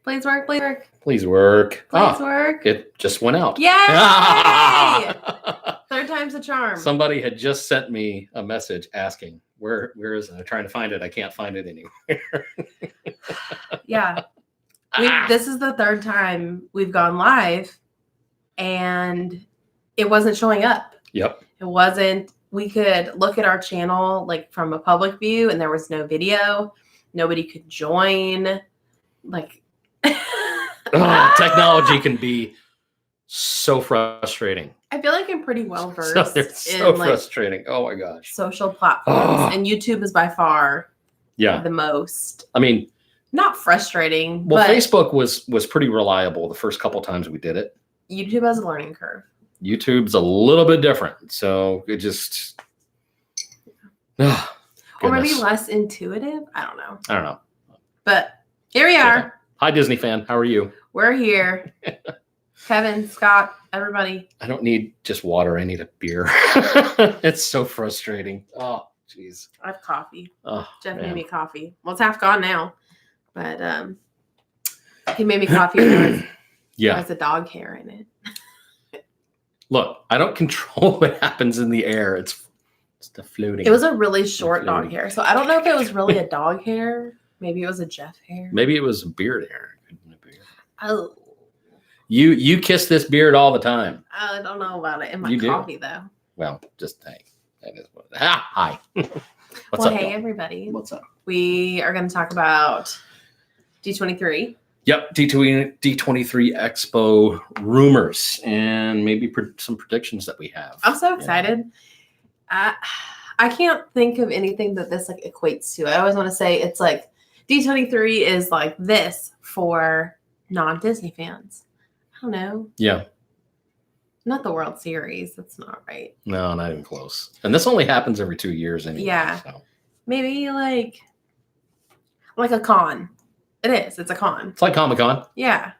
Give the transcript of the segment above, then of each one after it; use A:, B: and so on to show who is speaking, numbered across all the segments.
A: Please work. Please work.
B: Please work.
A: Please work.
B: It just went out.
A: Yay! Third time's a charm.
B: Somebody had just sent me a message asking, where is it? I'm trying to find it. I can't find it anywhere.
A: Yeah. This is the third time we've gone live, and it wasn't showing up.
B: Yep.
A: It wasn't. We could look at our channel like from a public view, and there was no video. Nobody could join. Like,
B: technology can be so frustrating.
A: I feel like I'm pretty well versed
B: so frustrating. Oh my gosh.
A: Social platforms, and YouTube is by far the most.
B: I mean,
A: not frustrating.
B: Well,
A: but
B: Facebook was pretty reliable the first couple times we did it.
A: YouTube has a learning curve.
B: YouTube's a little bit different, so it just
A: or maybe less intuitive. I don't know. But here we are.
B: Hi, Disney fan. How are you?
A: We're here. Kevin, Scott, everybody.
B: I don't need just water. I need a beer. It's so frustrating. Oh, jeez.
A: I have coffee.
B: Oh,
A: Jeff made me coffee. Well, it's half gone now, but he made me coffee. There has a dog hair in it.
B: Look, I don't control what happens in the air. It's the floating.
A: It was a really short dog hair, so I don't know if it was really a dog hair. Maybe it was a Jeff hair.
B: Maybe it was a beard hair.
A: Oh.
B: You kiss this beard all the time.
A: I don't know about it in my coffee though.
B: Well, just hey, that is what. Hi.
A: What's up, hey everybody.
B: What's up?
A: We are going to talk about D23.
B: Yep, D23 Expo rumors and maybe some predictions that we have.
A: I'm so excited. I can't think of anything that this like equates to. I always want to say it's like D23 is like this for non-Disney fans. I don't know.
B: Yeah.
A: Not the World Series. That's not right.
B: No, not even close. And this only happens every 2 years anyway.
A: Yeah.
B: So.
A: Maybe like a con. It is. It's a con.
B: It's like Comic-Con.
A: Yeah.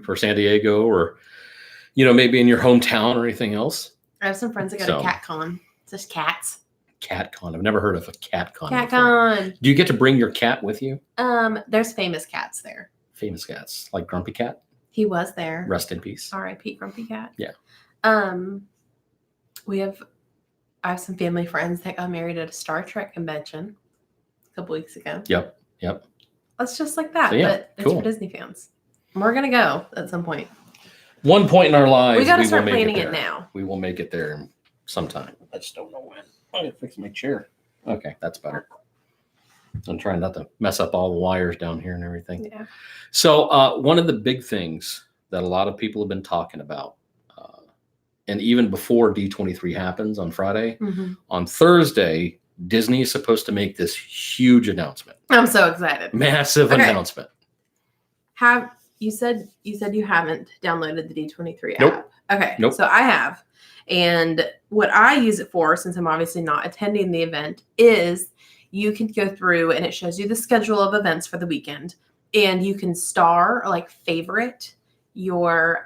B: For San Diego or, maybe in your hometown or anything else.
A: I have some friends that go to Cat Con. It's just cats.
B: Cat Con. I've never heard of a Cat Con.
A: Cat Con.
B: Do you get to bring your cat with you?
A: There's famous cats there.
B: Famous cats. Like Grumpy Cat?
A: He was there.
B: Rest in peace.
A: R.I.P. Grumpy Cat.
B: Yeah.
A: I have some family friends that got married at a Star Trek convention a couple weeks ago.
B: Yep.
A: It's just like that,
B: so,
A: but it's for Disney fans. We're going to go at some point.
B: One point in our lives,
A: we got to start planning it now.
B: We will make it there sometime. I just don't know when. I gotta fix my chair. Okay, that's better. I'm trying not to mess up all the wires down here and everything.
A: Yeah.
B: So one of the big things that a lot of people have been talking about, and even before D23 happens on Friday, on Thursday, Disney is supposed to make this huge announcement.
A: I'm so excited.
B: Massive announcement.
A: You said you haven't downloaded the D23
B: nope.
A: app. Okay.
B: Nope.
A: So I have. And what I use it for, since I'm obviously not attending the event, is you can go through and it shows you the schedule of events for the weekend. And you can star or like favorite your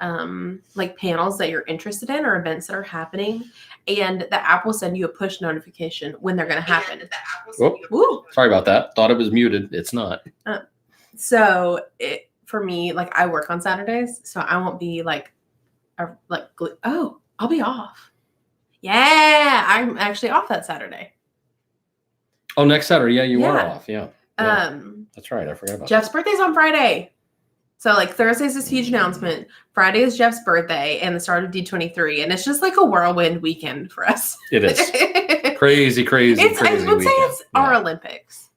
A: like panels that you're interested in or events that are happening. And the app will send you a push notification when they're going to happen.
B: Sorry about that. Thought it was muted. It's not.
A: So for me, like I work on Saturdays, so I won't be I'll be off. Yeah, I'm actually off that Saturday.
B: Oh, next Saturday. Yeah, you are off. Yeah. That's right. I forgot about
A: Jeff's birthday's on Friday. So like Thursday's this huge announcement. Friday is Jeff's birthday and the start of D23. And it's just like a whirlwind weekend for us.
B: It is. crazy.
A: I would say it's our Olympics.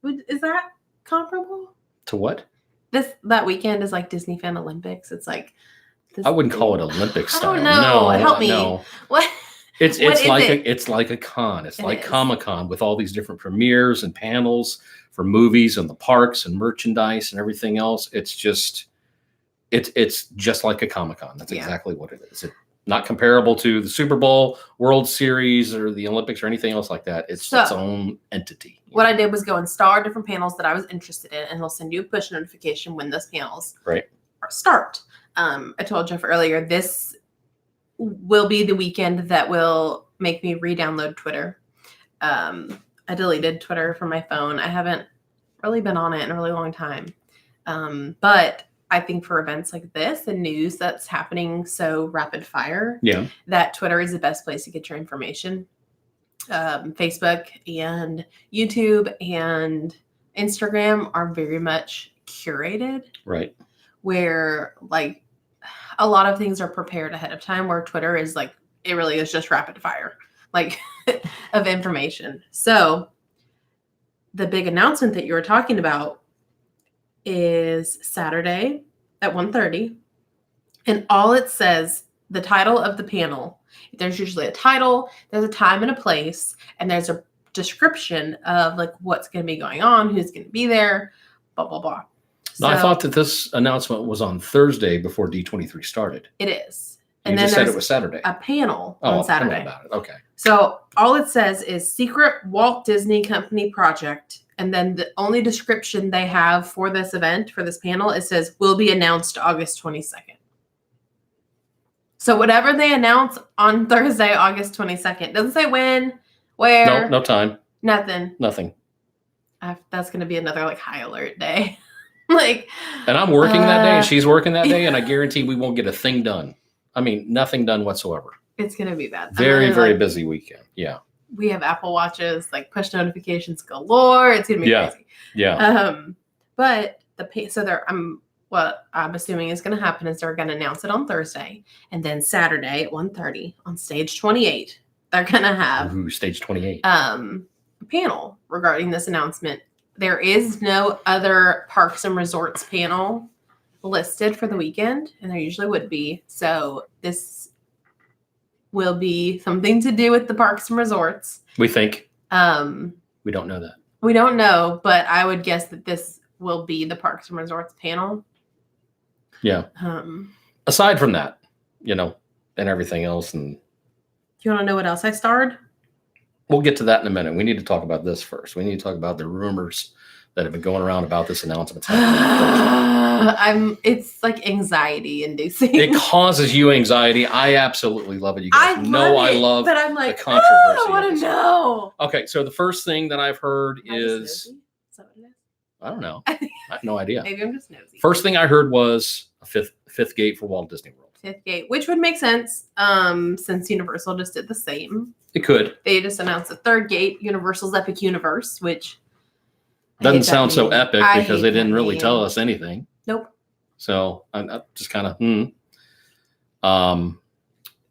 A: Is that comparable?
B: To what?
A: That weekend is like Disney Fan Olympics. It's like
B: I wouldn't call it Olympic style.
A: I don't know. Help me.
B: No.
A: What?
B: It's like a con. It's like Comic-Con with all these different premieres and panels for movies and the parks and merchandise and everything else. It's just like a Comic-Con. That's exactly what it is. It's not comparable to the Super Bowl, World Series, or the Olympics or anything else like that. It's its own entity.
A: What I did was go and star different panels that I was interested in, and they'll send you a push notification when those panels start. I told Jeff earlier, this will be the weekend that will make me re-download Twitter. I deleted Twitter from my phone. I haven't really been on it in a really long time. But I think for events like this and news that's happening so rapid fire, that Twitter is the best place to get your information. Facebook and YouTube and Instagram are very much curated.
B: Right.
A: Where like a lot of things are prepared ahead of time, where Twitter is like, it really is just rapid fire, like of information. So the big announcement that you were talking about is Saturday at 1:30. And all it says, the title of the panel, there's usually a title, there's a time and a place, and there's a description of like what's going to be going on, who's going to be there, blah, blah, blah.
B: No, I thought that this announcement was on Thursday before D23 started.
A: It is.
B: And then just said it was Saturday.
A: A panel on Saturday.
B: About it. Okay.
A: So all it says is secret Walt Disney Company project. And then the only description they have for this event, for this panel, it says will be announced August 22nd. So whatever they announce on Thursday, August 22nd, doesn't say when, where.
B: No time.
A: Nothing. That's going to be another like high alert day.
B: And I'm working that day, and she's working that day, and I guarantee we won't get a thing done. I mean, nothing done whatsoever.
A: It's going to be bad.
B: Very busy weekend. Yeah.
A: We have Apple Watches, like push notifications galore. It's going to be crazy.
B: Yeah.
A: But what I'm assuming is going to happen is they're going to announce it on Thursday, and then Saturday at 1:30 on stage 28, they're going to have
B: stage 28
A: a panel regarding this announcement. There is no other Parks and Resorts panel listed for the weekend, and there usually would be. So this will be something to do with the Parks and Resorts.
B: We think. We don't know that.
A: We don't know, but I would guess that this will be the Parks and Resorts panel.
B: Yeah. Aside from that, and everything else. And
A: do you want to know what else I starred?
B: We'll get to that in a minute. We need to talk about this first. We need to talk about the rumors that have been going around about this announcement.
A: It's like anxiety inducing.
B: It causes you anxiety. I absolutely love it. You guys I love
A: but I'm like,
B: the controversy.
A: I want to know.
B: Okay, so the first thing that I've heard is,
A: Is that what it is?
B: I don't know. I have no idea.
A: Maybe I'm just nosy.
B: First thing I heard was a fifth gate for Walt Disney World.
A: Fifth gate, which would make sense since Universal just did the same.
B: It could.
A: They just announced a third gate, Universal's Epic Universe, which
B: doesn't sound so epic because they didn't really tell us anything.
A: Nope.
B: So I'm just kind of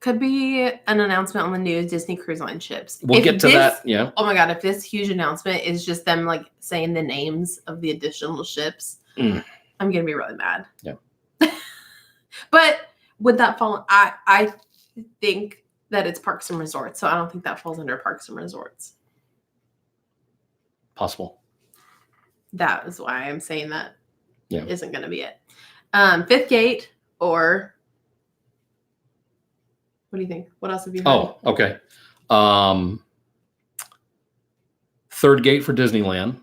A: could be an announcement on the new Disney Cruise Line ships.
B: We'll get to that. Yeah.
A: Oh my God. If this huge announcement is just them like saying the names of the additional ships, I'm going to be really mad.
B: Yeah.
A: But would that fall? I think that it's Parks and Resorts. So I don't think that falls under Parks and Resorts.
B: Possible.
A: That is why I'm saying that isn't going to be it. Fifth gate or what do you think? What else have you heard?
B: Oh, okay. Third gate for Disneyland.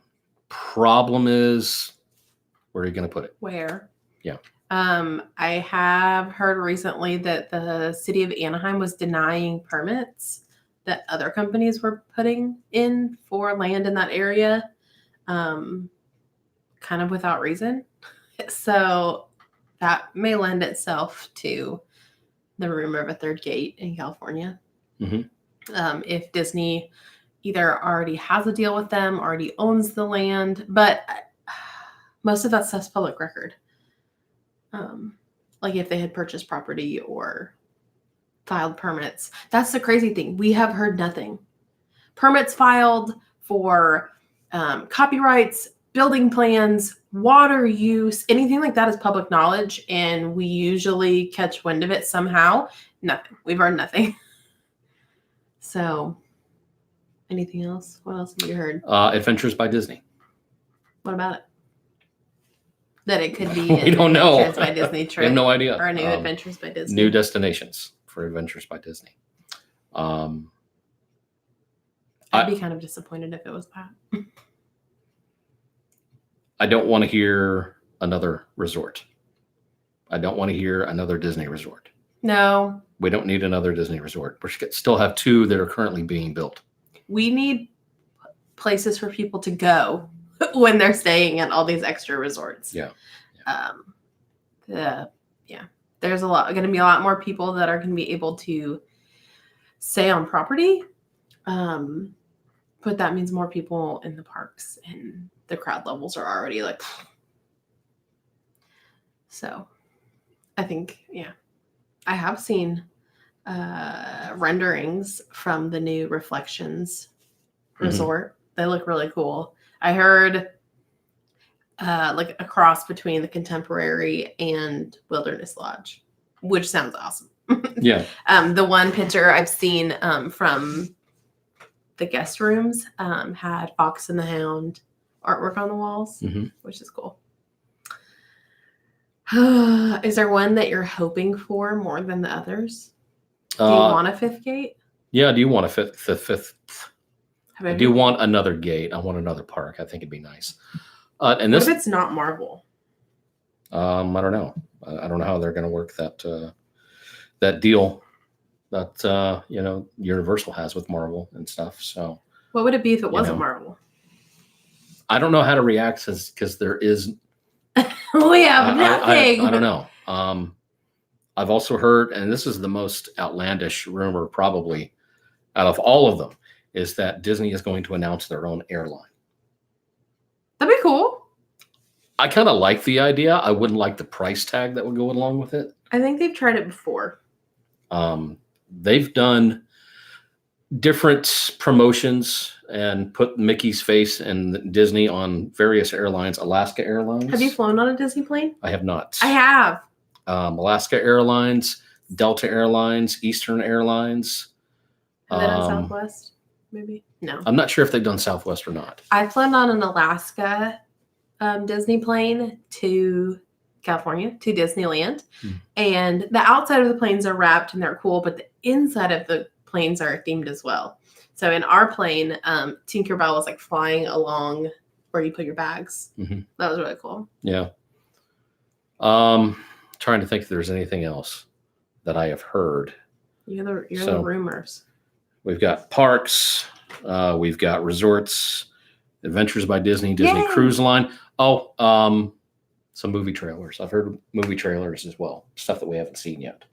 B: Problem is, where are you going to put it?
A: Where?
B: Yeah.
A: I have heard recently that the city of Anaheim was denying permits that other companies were putting in for land in that area, kind of without reason. So that may lend itself to the rumor of a third gate in California.
B: Mm-hmm.
A: If Disney either already has a deal with them, already owns the land, but most of that stuff's public record. Like if they had purchased property or filed permits. That's the crazy thing. We have heard nothing. Permits filed for copyrights, building plans, water use, anything like that is public knowledge, and we usually catch wind of it somehow. Nothing. We've heard nothing. So, anything else? What else have you heard?
B: Adventures by Disney.
A: What about it? That it could be
B: we don't know.
A: Adventures by Disney trip.
B: We have no idea.
A: Or a new Adventures by Disney.
B: New destinations for Adventures by Disney.
A: I'd be kind of disappointed if it was that.
B: I don't want to hear another resort. I don't want to hear another Disney resort.
A: No.
B: We don't need another Disney resort. We still have two that are currently being built.
A: We need places for people to go when they're staying at all these extra resorts.
B: Yeah.
A: There's going to be a lot more people that are going to be able to stay on property. But that means more people in the parks, and the crowd levels are already like, so I think, I have seen renderings from the new Reflections Resort. They look really cool. I heard like a cross between the Contemporary and Wilderness Lodge, which sounds awesome.
B: Yeah.
A: The one picture I've seen from the guest rooms had Fox and the Hound artwork on the walls, which is cool. Is there one that you're hoping for more than the others? Do you want a fifth gate?
B: Yeah, I do want a fifth. I do want another gate. I want another park. I think it'd be nice. And this,
A: what if it's not Marvel?
B: I don't know. I don't know how they're going to work that deal that Universal has with Marvel and stuff. So
A: what would it be if it wasn't Marvel?
B: I don't know how to react because there is.
A: We have nothing.
B: I don't know. I've also heard, and this is the most outlandish rumor probably out of all of them, is that Disney is going to announce their own airline.
A: That'd be cool.
B: I kind of like the idea. I wouldn't like the price tag that would go along with it.
A: I think they've tried it before.
B: They've done different promotions and put Mickey's face and Disney on various airlines. Alaska Airlines.
A: Have you flown on a Disney plane?
B: I have not.
A: I have.
B: Alaska Airlines, Delta Airlines, Eastern Airlines.
A: And then on Southwest, maybe? No.
B: I'm not sure if they've done Southwest or not.
A: I've flown on an Alaska Disney plane to California, to Disneyland. And the outside of the planes are wrapped and they're cool, but the inside of the planes are themed as well. So in our plane, Tinkerbell was like flying along where you put your bags. That was really cool.
B: Yeah. Trying to think if there's anything else that I have heard.
A: You're the rumors.
B: We've got parks. We've got resorts, Adventures by Disney, Disney Cruise Line. Some movie trailers. I've heard movie trailers as well. Stuff that we haven't seen yet.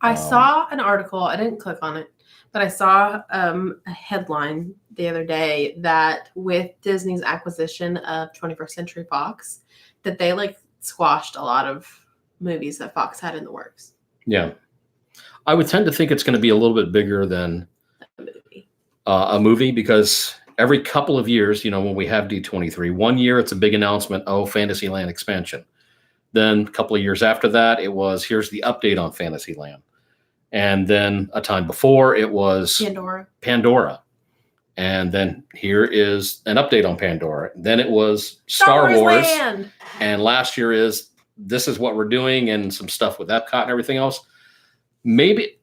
A: I saw an article. I didn't click on it, but I saw a headline the other day that with Disney's acquisition of 21st Century Fox, that they like squashed a lot of movies that Fox had in the works.
B: Yeah. I would tend to think it's going to be a little bit bigger than a movie because every couple of years, when we have D23, 1 year it's a big announcement, Fantasyland expansion. Then a couple of years after that, it was, here's the update on Fantasyland. And then a time before, it was Pandora. And then here is an update on Pandora. Then it was Star Wars. Land. And last year is, this is what we're doing and some stuff with Epcot and everything else. Maybe,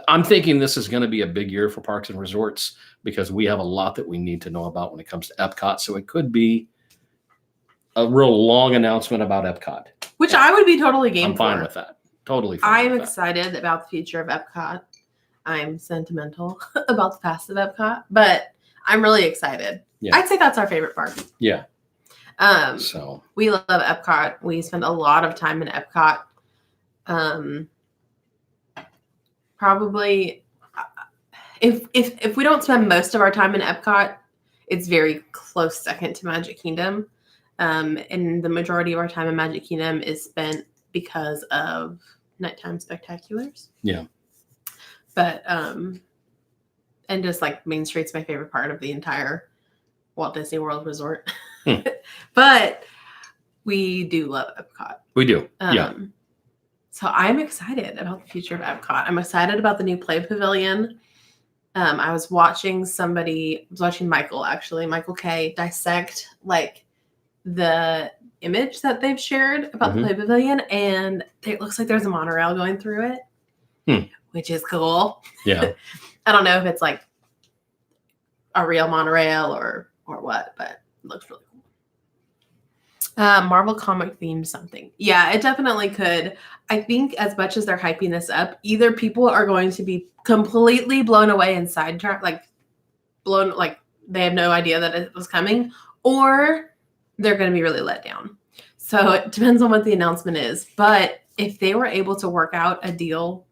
B: I'm thinking this is going to be a big year for parks and resorts because we have a lot that we need to know about when it comes to Epcot. So it could be a real long announcement about Epcot.
A: Which I would be totally game for.
B: I'm fine with that. Totally fine.
A: I'm excited about the future of Epcot. I'm sentimental about the past of Epcot, but I'm really excited. Yeah. I'd say that's our favorite park.
B: Yeah.
A: So we love Epcot. We spend a lot of time in Epcot. Probably if we don't spend most of our time in Epcot, it's very close second to Magic Kingdom. And the majority of our time in Magic Kingdom is spent because of nighttime spectaculars.
B: Yeah.
A: But and just like Main Street's my favorite part of the entire Walt Disney World Resort. But we do love Epcot.
B: We do. Yeah.
A: So I'm excited about the future of Epcot. I'm excited about the new Play Pavilion. I was watching Michael K dissect like the image that they've shared about the Play Pavilion, and it looks like there's a monorail going through it, which is cool.
B: Yeah.
A: I don't know if it's like a real monorail or what, but it looks really cool. Marvel comic themed something. Yeah, it definitely could. I think as much as they're hyping this up, either people are going to be completely blown away and sidetracked, like they have no idea that it was coming, or they're going to be really let down. So it depends on what the announcement is. But if they were able to work out a deal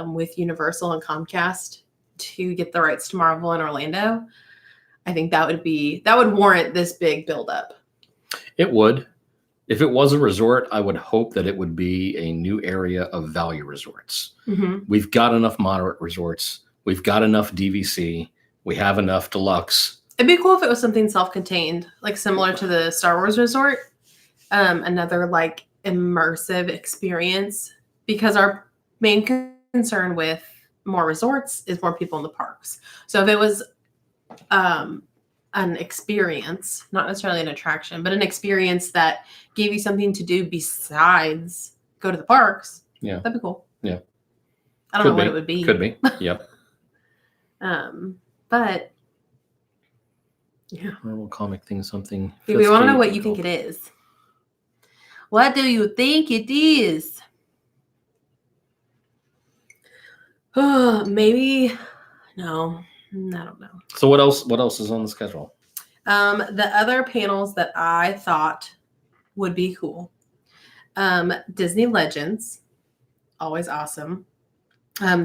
A: with Universal and Comcast to get the rights to Marvel in Orlando, I think that would warrant this big buildup.
B: It would. If it was a resort, I would hope that it would be a new area of value resorts.
A: Mm-hmm.
B: We've got enough moderate resorts. We've got enough DVC. We have enough deluxe.
A: It'd be cool if it was something self-contained, like similar to the Star Wars resort. Another like immersive experience, because our main concern with more resorts is more people in the parks. So if it was an experience, not necessarily an attraction, but an experience that gave you something to do besides go to the parks, that'd be cool.
B: Yeah.
A: I don't know what it would be.
B: Could be. Yep.
A: But yeah.
B: We'll comic thing something.
A: We want to know what you think it is. What do you think it is? Oh, maybe. No, I don't know.
B: So what else is on the schedule?
A: The other panels that I thought would be cool. Disney Legends, always awesome.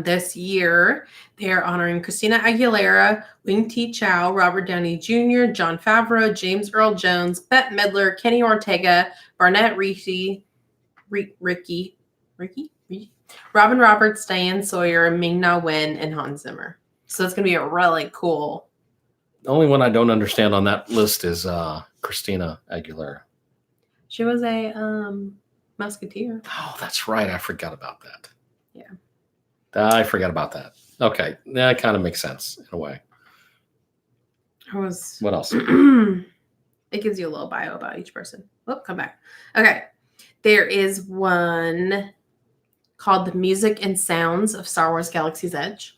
A: This year, they're honoring Christina Aguilera, Wing Ti Chow, Robert Downey Jr., Jon Favreau, James Earl Jones, Bette Midler, Kenny Ortega, Barnett Ricky, Robin Roberts, Diane Sawyer, Ming-Na Wen, and Hans Zimmer. So it's going to be a really cool.
B: The only one I don't understand on that list is Christina Aguilera.
A: She was a Musketeer.
B: Oh, that's right. I forgot about that.
A: Yeah.
B: I forgot about that. Okay. That kind of makes sense in a way. What else?
A: It gives you a little bio about each person. Oh, come back. Okay. There is one called The Music and Sounds of Star Wars Galaxy's Edge,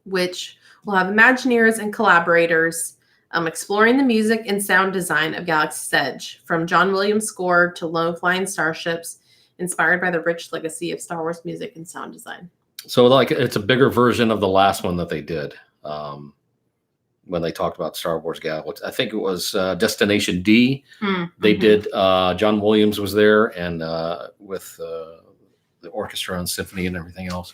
A: which will have Imagineers and collaborators exploring the music and sound design of Galaxy's Edge, from John Williams' score to low-flying starships, inspired by the rich legacy of Star Wars music and sound design.
B: So like it's a bigger version of the last one that they did when they talked about Star Wars Galaxy. I think it was Destination D. They did, John Williams was there, and with the orchestra and symphony and everything else,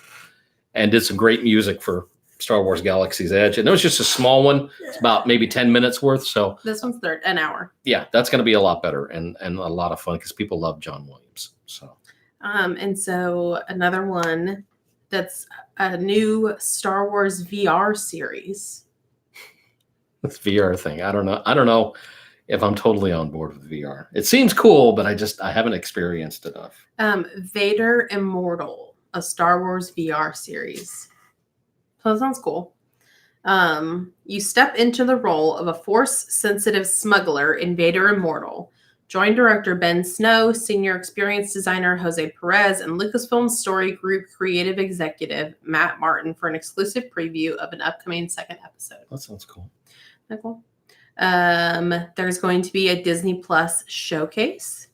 B: and did some great music for Star Wars Galaxy's Edge. And it was just a small one. It's about maybe 10 minutes worth. So
A: this one's an hour.
B: Yeah, that's going to be a lot better and a lot of fun because people love John Williams. So
A: and so another one that's a new Star Wars VR series.
B: This VR thing, I don't know if I'm totally on board with VR. It seems cool, but I haven't experienced enough.
A: Vader Immortal, a Star Wars VR series. So that sounds cool. You step into the role of a Force-sensitive smuggler in Vader Immortal. Join director Ben Snow, senior experience designer Jose Perez, and Lucasfilm Story Group creative executive Matt Martin for an exclusive preview of an upcoming second episode.
B: That sounds cool.
A: Isn't that cool? There's going to be a Disney Plus showcase.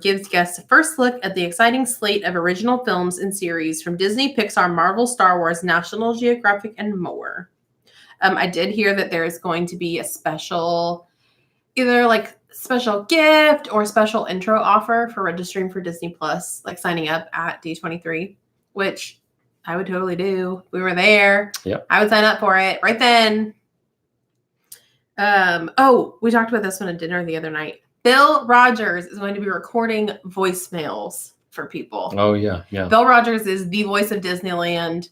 A: Gives guests a first look at the exciting slate of original films and series from Disney, Pixar, Marvel, Star Wars, National Geographic, and more. I did hear that there is going to be a special, either like special gift or special intro offer for registering for Disney Plus, like signing up at D23, which I would totally do. We were there.
B: Yep.
A: I would sign up for it right then. We talked about this one at dinner the other night. Bill Rogers is going to be recording voicemails for people.
B: Oh, yeah, yeah.
A: Bill Rogers is the voice of Disneyland.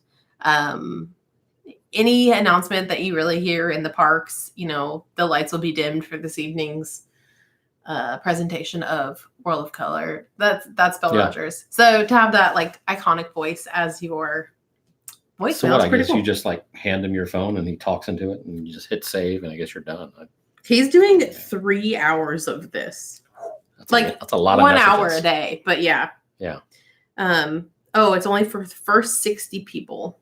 A: Any announcement that you really hear in the parks, the lights will be dimmed for this evening's presentation of World of Color. That's Bill Rogers. So to have that like iconic voice as your voicemail,
B: so what, I guess
A: cool.
B: you just like hand him your phone and he talks into it and you just hit save and I guess you're done.
A: He's doing 3 hours of this.
B: That's a lot of
A: 1
B: messages.
A: hour a day, but yeah.
B: Yeah.
A: It's only for the first 60 people.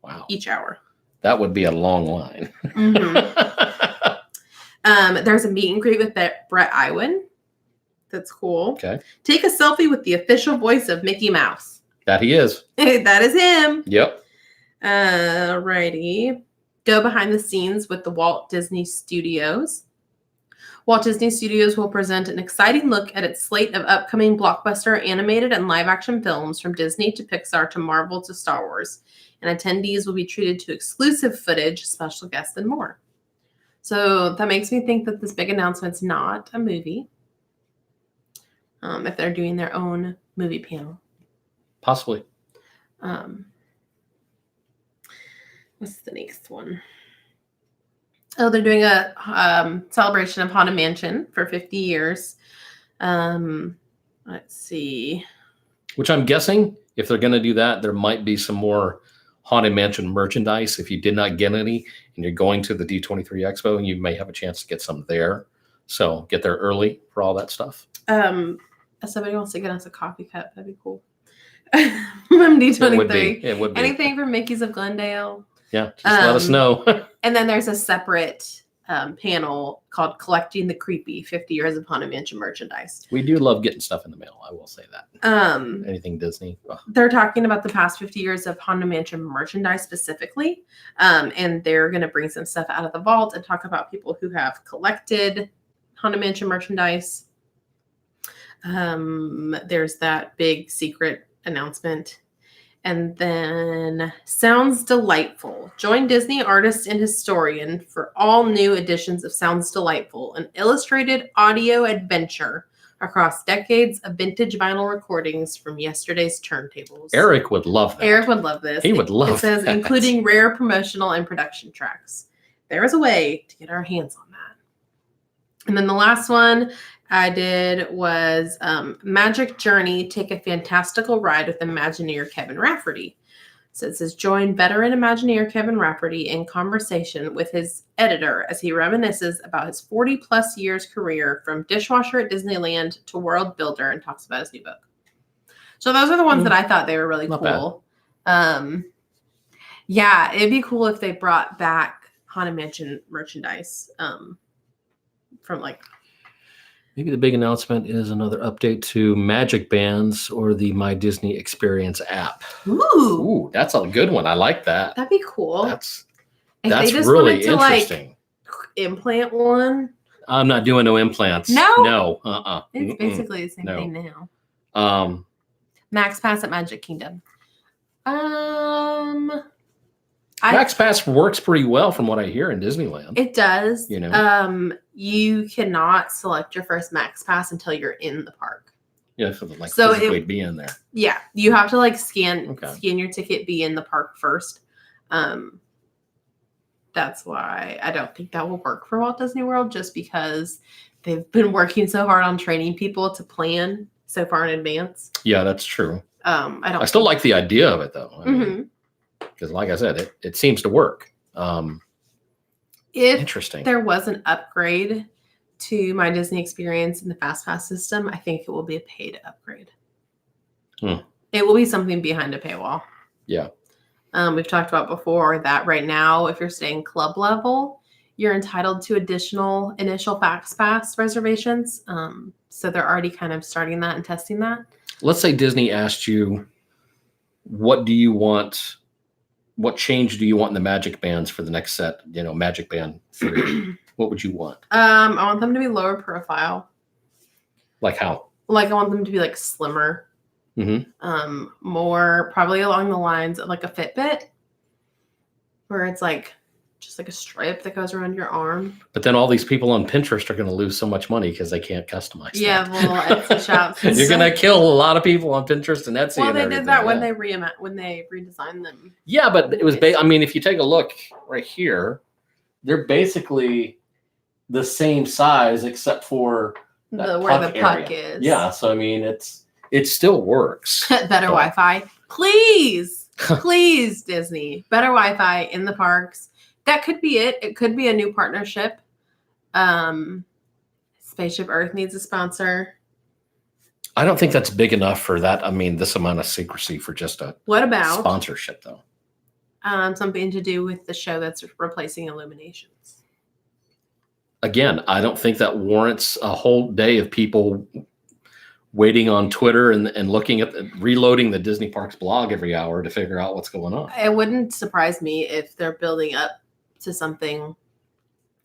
B: Wow.
A: Each hour.
B: That would be a long line.
A: Mm-hmm. There's a meet and greet with Brett Iwan. That's cool.
B: Okay.
A: Take a selfie with the official voice of Mickey Mouse.
B: That he is.
A: That is him.
B: Yep.
A: Righty. Go behind the scenes with the Walt Disney Studios. Walt Disney Studios will present an exciting look at its slate of upcoming blockbuster animated and live-action films from Disney to Pixar to Marvel to Star Wars. And attendees will be treated to exclusive footage, special guests, and more. So that makes me think that this big announcement's not a movie. If they're doing their own movie panel.
B: Possibly.
A: What's the next one? Oh, they're doing a celebration of Haunted Mansion for 50 years. Let's see.
B: Which I'm guessing, if they're going to do that, there might be some more Haunted Mansion merchandise. If you did not get any and you're going to the D23 Expo, you may have a chance to get some there. So get there early for all that stuff.
A: If somebody wants to get us a coffee cup, that'd be cool. From D23.
B: It would be.
A: Anything from Mickey's of Glendale.
B: Yeah, just let us know.
A: And then there's a separate panel called Collecting the Creepy, 50 Years of Haunted Mansion Merchandise.
B: We do love getting stuff in the mail, I will say that. Anything Disney. Ugh.
A: They're talking about the past 50 years of Haunted Mansion merchandise specifically. And they're going to bring some stuff out of the vault and talk about people who have collected Haunted Mansion merchandise. There's that big secret announcement. And then Sounds Delightful. Join Disney artist and historian for all new editions of Sounds Delightful, an illustrated audio adventure across decades of vintage vinyl recordings from yesterday's turntables.
B: Eric would love that.
A: Eric would love this.
B: He would love
A: It says,
B: that.
A: including rare promotional and production tracks. There is a way to get our hands on that. And then the last one I did was Magic Journey, Take a Fantastical Ride with Imagineer Kevin Rafferty. So it says, join veteran Imagineer Kevin Rafferty in conversation with his editor as he reminisces about his 40-plus years career from dishwasher at Disneyland to world builder and talks about his new book. So those are the ones that I thought they were really cool. Yeah, it'd be cool if they brought back Haunted Mansion merchandise from like...
B: Maybe the big announcement is another update to Magic Bands or the My Disney Experience app. Ooh, that's a good one. I like that.
A: That'd be cool.
B: That's
A: to,
B: really interesting.
A: Implant one.
B: I'm not doing no implants.
A: No.
B: No.
A: It's basically the same thing now. Max Pass at Magic Kingdom.
B: Max Pass works pretty well from what I hear in Disneyland.
A: It does.
B: You know.
A: You cannot select your first Max Pass until you're in the park.
B: Yeah, so physically be in there.
A: Yeah, you have to scan your ticket, be in the park first. That's why I don't think that will work for Walt Disney World, just because they've been working so hard on training people to plan so far in advance.
B: Yeah, that's true.
A: I
B: still like the idea of it though. Because like I said, it seems to work. Interesting.
A: If there was an upgrade to My Disney Experience in the Fast Pass system, I think it will be a paid upgrade. It will be something behind a paywall.
B: Yeah.
A: We've talked about before that right now, if you're staying club level, you're entitled to additional initial Fast Pass reservations. So they're already kind of starting that and testing that. Let's
B: say Disney asked you, what do you want? What change do you want in the Magic Bands for the next set? Magic Band 3. What would you want?
A: I want them to be lower profile.
B: Like how?
A: I want them to be slimmer. Mm-hmm. More probably along the lines of a Fitbit, where it's just a stripe that goes around your arm.
B: But then all these people on Pinterest are going to lose so much money because they can't customize.
A: Yeah, well, Etsy shops.
B: You're going to kill a lot of people on Pinterest and Etsy.
A: Well, they did that when they redesigned them.
B: Yeah, but it was. If you take a look right here, they're basically the same size except for
A: where the puck is.
B: Yeah, so it still works.
A: Better Wi-Fi, please, please, Disney. Better Wi-Fi in the parks. That could be it. It could be a new partnership. Spaceship Earth needs a sponsor.
B: I don't think that's big enough for that. This amount of secrecy for just a sponsorship, though.
A: Something to do with the show that's replacing Illuminations.
B: Again, I don't think that warrants a whole day of people waiting on Twitter and looking at reloading the Disney Parks blog every hour to figure out what's going on.
A: It wouldn't surprise me if they're building up to something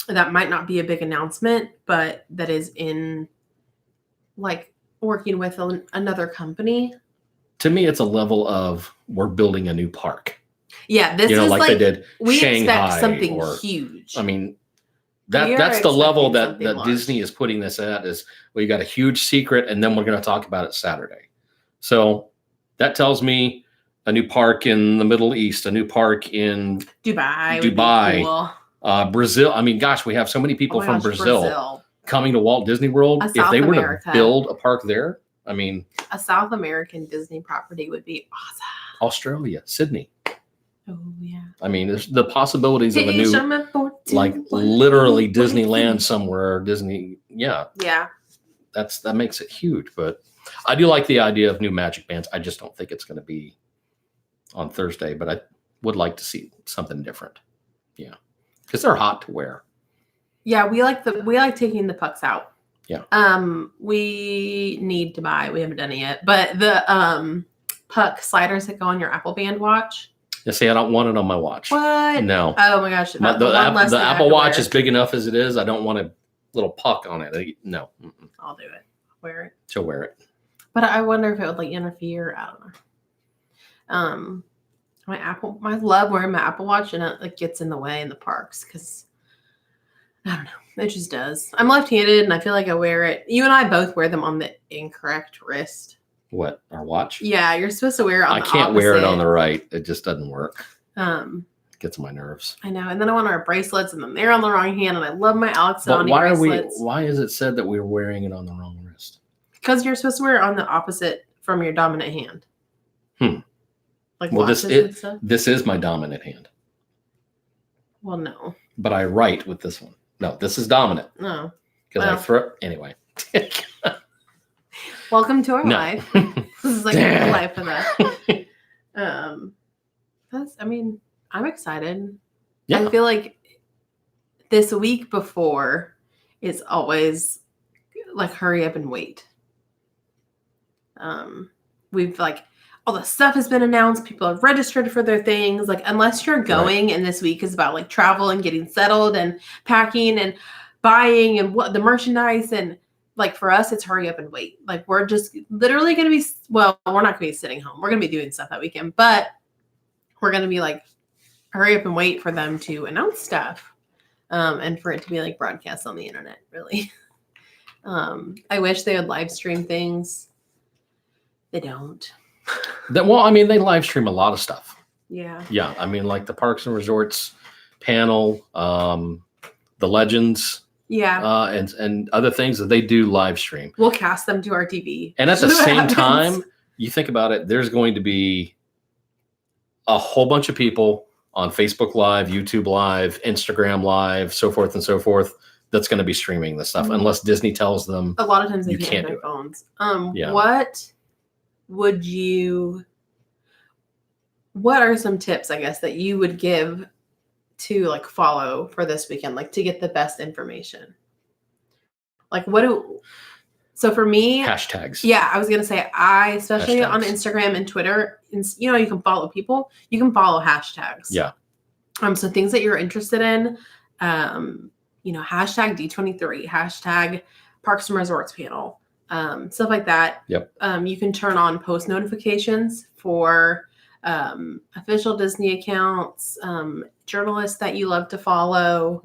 A: that might not be a big announcement, but that is in like working with another company.
B: To me, it's a level of we're building a new park.
A: Yeah, this is
B: like they did
A: we
B: Shanghai
A: expect something huge.
B: I mean, that's the level that Disney is putting this at is we got a huge secret and then we're going to talk about it Saturday. So that tells me a new park in the Middle East, a new park in Dubai, cool. Brazil. I mean, gosh, we have so many people from Brazil coming to Walt Disney World. If they were to build a park there, I mean,
A: a South American Disney property would be awesome.
B: Australia, Sydney.
A: Oh yeah.
B: I mean, there's the possibilities of a new, like literally Disneyland somewhere. Disney, yeah. That makes it huge. But I do like the idea of new magic bands. I just don't think it's going to be on Thursday. But I would like to see something different. Yeah, because they're hot to wear.
A: Yeah, we like taking the pucks out.
B: Yeah.
A: We need to buy. We haven't done it yet, but the puck sliders that go on your Apple Band watch.
B: Yeah, see, I don't want it on my watch.
A: What?
B: No.
A: Oh my gosh.
B: The Apple Watch is big enough as it is. I don't want a little puck on it. No. Mm-mm.
A: I'll do it. Wear it.
B: She'll wear it.
A: But I wonder if it would like interfere. I don't know. I love wearing my Apple Watch, and it like gets in the way in the parks because I don't know. It just does. I'm left-handed, and I feel like I wear it. You and I both wear them on the incorrect wrist.
B: What, our watch?
A: Yeah, you're supposed to wear it on the opposite. I can't
B: wear it on the right. It just doesn't work. Gets on my nerves.
A: I know. And then I want our bracelets, and then they're on the wrong hand, and I love my Alexani bracelets.
B: Why is it said that we're wearing it on the wrong wrist?
A: Because you're supposed to wear it on the opposite from your dominant hand. Like
B: this is my dominant hand.
A: Well, no.
B: But I write with this one. No, this is dominant.
A: No.
B: Because I throw anyway.
A: Welcome to our life. This is like a life of that. I'm excited. Yeah. I feel like this week before is always like hurry up and wait. We've like all the stuff has been announced. People have registered for their things. Like unless you're going, and this week is about like travel and getting settled and packing and buying and what the merchandise and. Like for us, it's hurry up and wait. Like we're just literally going to be, we're not going to be sitting home. We're going to be doing stuff that weekend, but we're going to be like, hurry up and wait for them to announce stuff. And for it to be like broadcast on the internet, really. I wish they would live stream things. They don't.
B: They live stream a lot of stuff.
A: Yeah.
B: Yeah. I mean, like the Parks and Resorts panel, the Legends.
A: Yeah.
B: And other things that they do live stream.
A: We'll cast them to our TV.
B: And at the same time, you think about it, there's going to be a whole bunch of people on Facebook Live, YouTube Live, Instagram Live, so forth and so forth, that's going to be streaming this stuff, unless Disney tells them.
A: A lot of times they can't do phones. What are some tips, I guess, that you would give to like follow for this weekend, like to get the best information? Like so for me,
B: hashtags.
A: Yeah, I was going to say, especially hashtags. On Instagram and Twitter, and you can follow people, you can follow hashtags.
B: Yeah.
A: So things that you're interested in, hashtag D23, hashtag Parks and Resorts panel, stuff like that.
B: Yep.
A: You can turn on post notifications for official Disney accounts, journalists that you love to follow.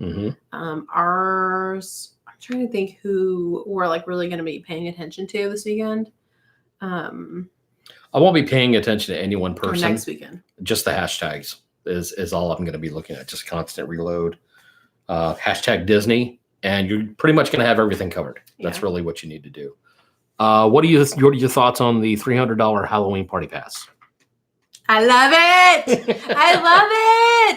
A: Ours, I'm trying to think who we're like really going to be paying attention to this weekend.
B: I won't be paying attention to any one person.
A: Or next weekend.
B: Just the hashtags is all I'm going to be looking at. Just constant reload. Hashtag Disney, and you're pretty much going to have everything covered. That's really what you need to do. What are your thoughts on the $300 Halloween party pass?
A: I love it. I love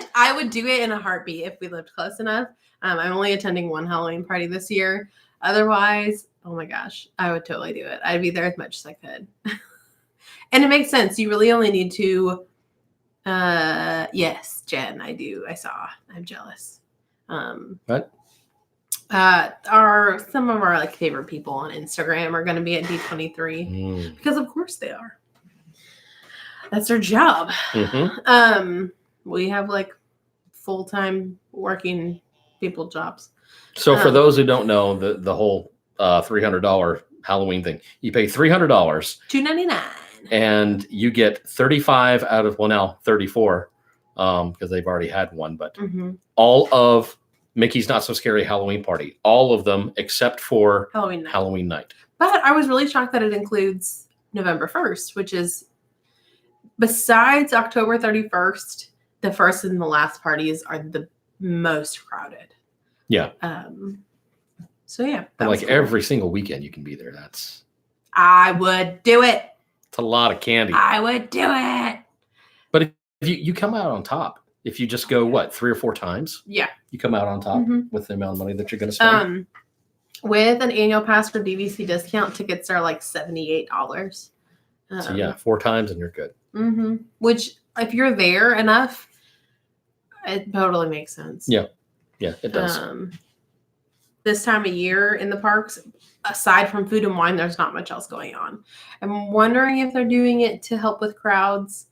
A: it. I would do it in a heartbeat if we lived close enough. I'm only attending one Halloween party this year. Otherwise, oh my gosh, I would totally do it. I'd be there as much as I could. And it makes sense. You really only need to, yes, Jen, I do. I saw. I'm jealous.
B: What?
A: Some of our like favorite people on Instagram are going to be at D23 because of course they are. That's their job. We have like full-time working people jobs.
B: So for those who don't know, the whole $300 Halloween thing, you pay $300,
A: $2.99,
B: and you get 35 out of, well, now 34, because they've already had one, but all of Mickey's Not So Scary Halloween Party, all of them except for Halloween night.
A: But I was really shocked that it includes November 1st, which is, besides October 31st, the first and the last parties are the most crowded.
B: Yeah.
A: So yeah.
B: Like cool. Every single weekend you can be there.
A: I would do it.
B: It's a lot of candy.
A: I would do it.
B: But if you come out on top, if you just go, 3 or 4 times?
A: Yeah.
B: You come out on top with the amount of money that you're going to spend?
A: With an annual pass for DVC discount, tickets are like $78.
B: So yeah, 4 times and you're good.
A: Which, if you're there enough, it totally makes sense.
B: Yeah. Yeah, it does.
A: This time of year in the parks, aside from food and wine, there's not much else going on. I'm wondering if they're doing it to help with crowds,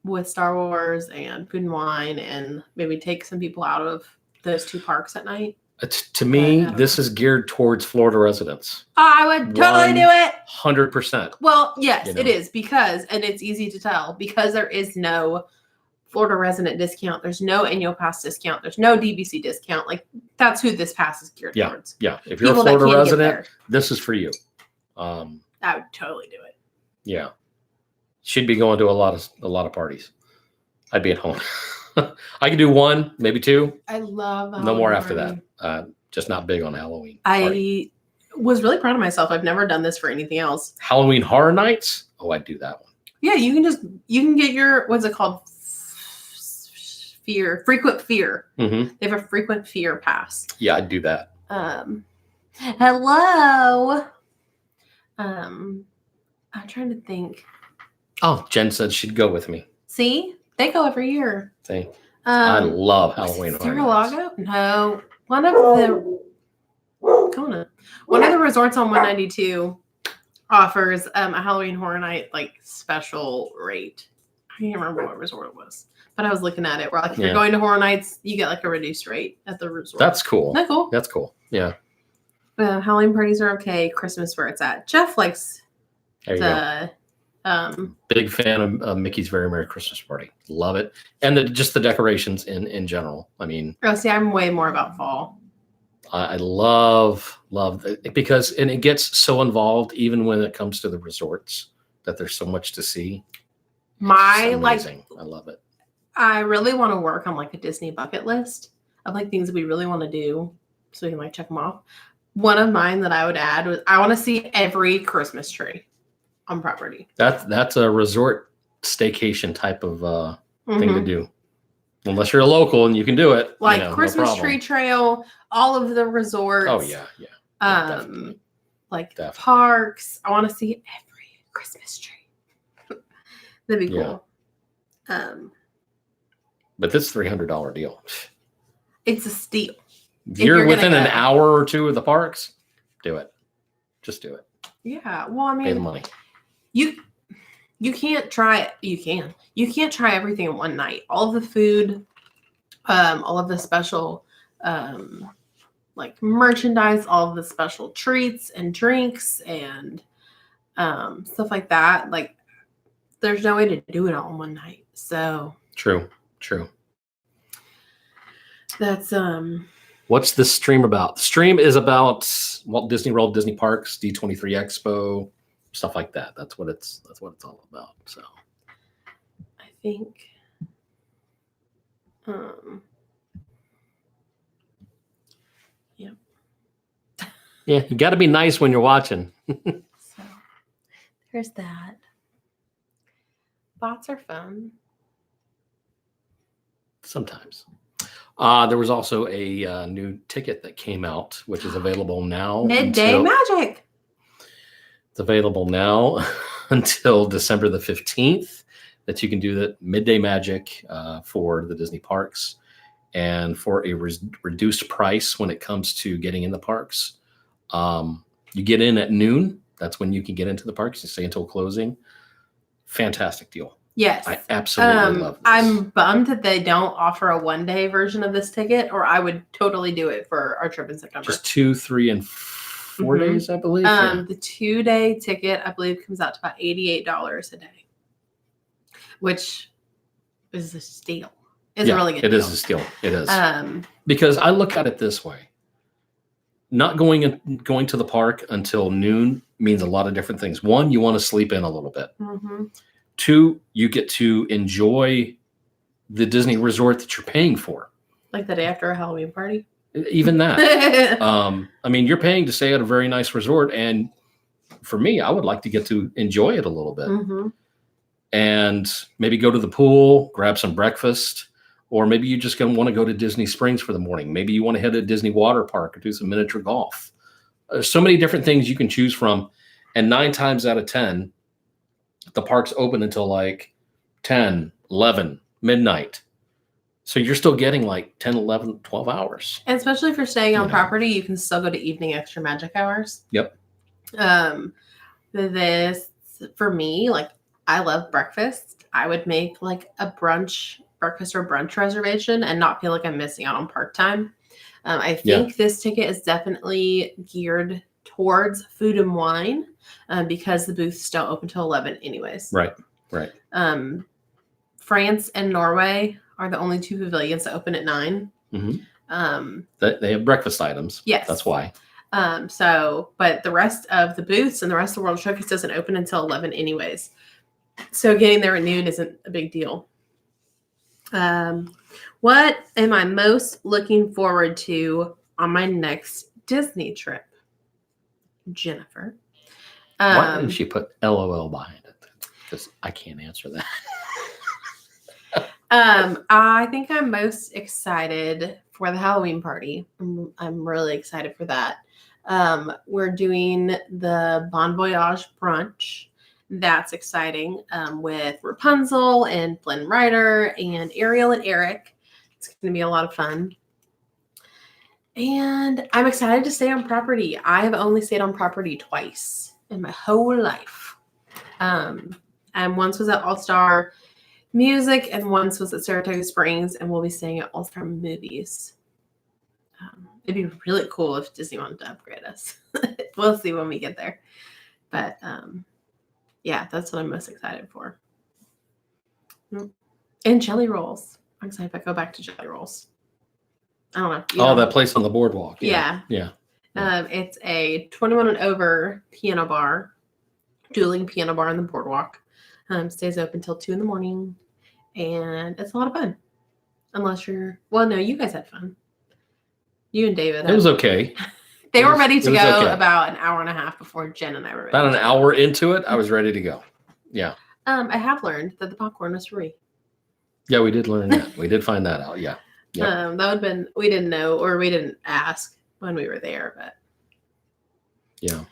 A: with Star Wars and food and wine, and maybe take some people out of those 2 parks at night.
B: To me, this is geared towards Florida residents.
A: I would totally do it.
B: 100%.
A: Well, yes, it is, because, and it's easy to tell, because there is no Florida resident discount. There's no annual pass discount. There's no DVC discount. Like, that's who this pass is geared towards.
B: Yeah. If you're a Florida resident, this is for you.
A: I would totally do it.
B: Yeah. Should be going to a lot of parties. I'd be at home. I could do 1, maybe 2.
A: I love Halloween.
B: No more after that. Just not big on Halloween.
A: I was really proud of myself. I've never done this for anything else.
B: Halloween Horror Nights? Oh, I'd do that one.
A: Yeah, you can get your, what's it called? Frequent Fear. They have a Frequent Fear pass.
B: Yeah, I'd do that.
A: Hello. I'm trying to think.
B: Oh, Jen said she'd go with me.
A: See? They go every year.
B: See? I love Halloween Horror
A: Nights. No. One of the resorts on 192 offers a Halloween Horror Night special rate. I can't remember what resort it was, but I was looking at it. Where if you're going to Horror Nights, you get a reduced rate at the resort.
B: That's cool.
A: Isn't that cool?
B: That's cool. Yeah.
A: Halloween parties are okay. Christmas where it's at. Jeff likes
B: the big fan of Mickey's Very Merry Christmas Party. Love it. And just the decorations in general. I mean,
A: I'm way more about fall.
B: I love it because it gets so involved even when it comes to the resorts that there's so much to see. Amazing. I love it.
A: I really want to work on a Disney bucket list of things that we really want to do so we can check them off. One of mine that I would add was I want to see every Christmas tree on property.
B: That's a resort staycation type of thing to do. Unless you're a local and you can do it.
A: Christmas tree trail, all of the resorts.
B: Oh yeah.
A: Definitely. Parks. I want to see every Christmas tree. That'd be cool.
B: But this $300 deal.
A: It's a steal.
B: If you're within an hour or 2 of the parks, do it. Just do it.
A: Yeah. Well, I mean,
B: pay the money.
A: You can't try it. You can't try everything in one night. All of the food, all of the special merchandise, all of the special treats and drinks and stuff like that. There's no way to do it all in one night. So
B: True.
A: That's
B: What's this stream about? The stream is about Walt Disney World, Disney Parks, D23 Expo, stuff like that. That's what it's all about. So
A: I think
B: yeah, you got to be nice when you're watching.
A: So there's that. Bots are fun.
B: Sometimes. There was also a new ticket that came out, which is available now.
A: Midday Magic.
B: It's available now until December the 15th that you can do the Midday Magic for the Disney parks and for a reduced price when it comes to getting in the parks. You get in at noon. That's when you can get into the parks. You stay until closing. Fantastic deal.
A: Yes.
B: I absolutely love this.
A: I'm bummed that they don't offer a 1-day version of this ticket, or I would totally do it for our trip in September.
B: Just 2, 3, and 4 days, I believe.
A: The 2-day ticket, I believe, comes out to about $88 a day, which is a steal. It's a really good deal.
B: It is a steal. It is. Because I look at it this way. Not going to the park until noon means a lot of different things. One, you want to sleep in a little bit.
A: Mm-hmm.
B: 2, you get to enjoy the Disney resort that you're paying for.
A: Like the day after a Halloween party?
B: Even that. I mean, you're paying to stay at a very nice resort. And for me, I would like to get to enjoy it a little bit.
A: Mm-hmm.
B: And maybe go to the pool, grab some breakfast. Or maybe you just want to go to Disney Springs for the morning. Maybe you want to head to Disney Water Park or do some miniature golf. There's so many different things you can choose from. And 9 times out of 10, the park's open until like 10, 11, midnight. So you're still getting like 10, 11, 12 hours.
A: And especially if you're staying on property, you can still go to evening extra magic hours.
B: Yep.
A: This, for me, like, I love breakfast. I would make like a breakfast or brunch reservation and not feel like I'm missing out on park time. I think this ticket is definitely geared towards food and wine because the booths don't open till 11 anyways.
B: Right.
A: France and Norway are the only 2 pavilions that open at 9.
B: Mm-hmm. They have breakfast items.
A: Yes.
B: That's why.
A: But the rest of the booths and the rest of the World Showcase doesn't open until 11 anyways. So getting there at noon isn't a big deal. What am I most looking forward to on my next Disney trip? Jennifer.
B: Why didn't she put LOL behind it? Because I can't answer that.
A: I think I'm most excited for the Halloween party. I'm really excited for that. We're doing the Bon Voyage brunch. That's exciting, with Rapunzel and Flynn Rider and Ariel and Eric. It's going to be a lot of fun. And I'm excited to stay on property. I have only stayed on property twice in my whole life. And once was at All-Star Music and once was at Saratoga Springs, and we'll be staying at All-Star Movies. It'd be really cool if Disney wanted to upgrade us. We'll see when we get there. But yeah, that's what I'm most excited for. And jelly rolls. I'm excited if I go back to jelly rolls. I don't know.
B: That place on the boardwalk.
A: Yeah. It's a 21 and over piano bar, dueling piano bar on the boardwalk. Stays open till 2 a.m. And it's a lot of fun. Unless you guys had fun. You and David.
B: It was okay.
A: They were ready to go about an hour and a half before Jen and I were ready.
B: About an hour into it, I was ready to go. Yeah.
A: I have learned that the popcorn was free.
B: Yeah, we did learn that. We did find that out. Yeah. Yep.
A: That would have been, we didn't know, or we didn't ask when we were there, but.
B: Yeah.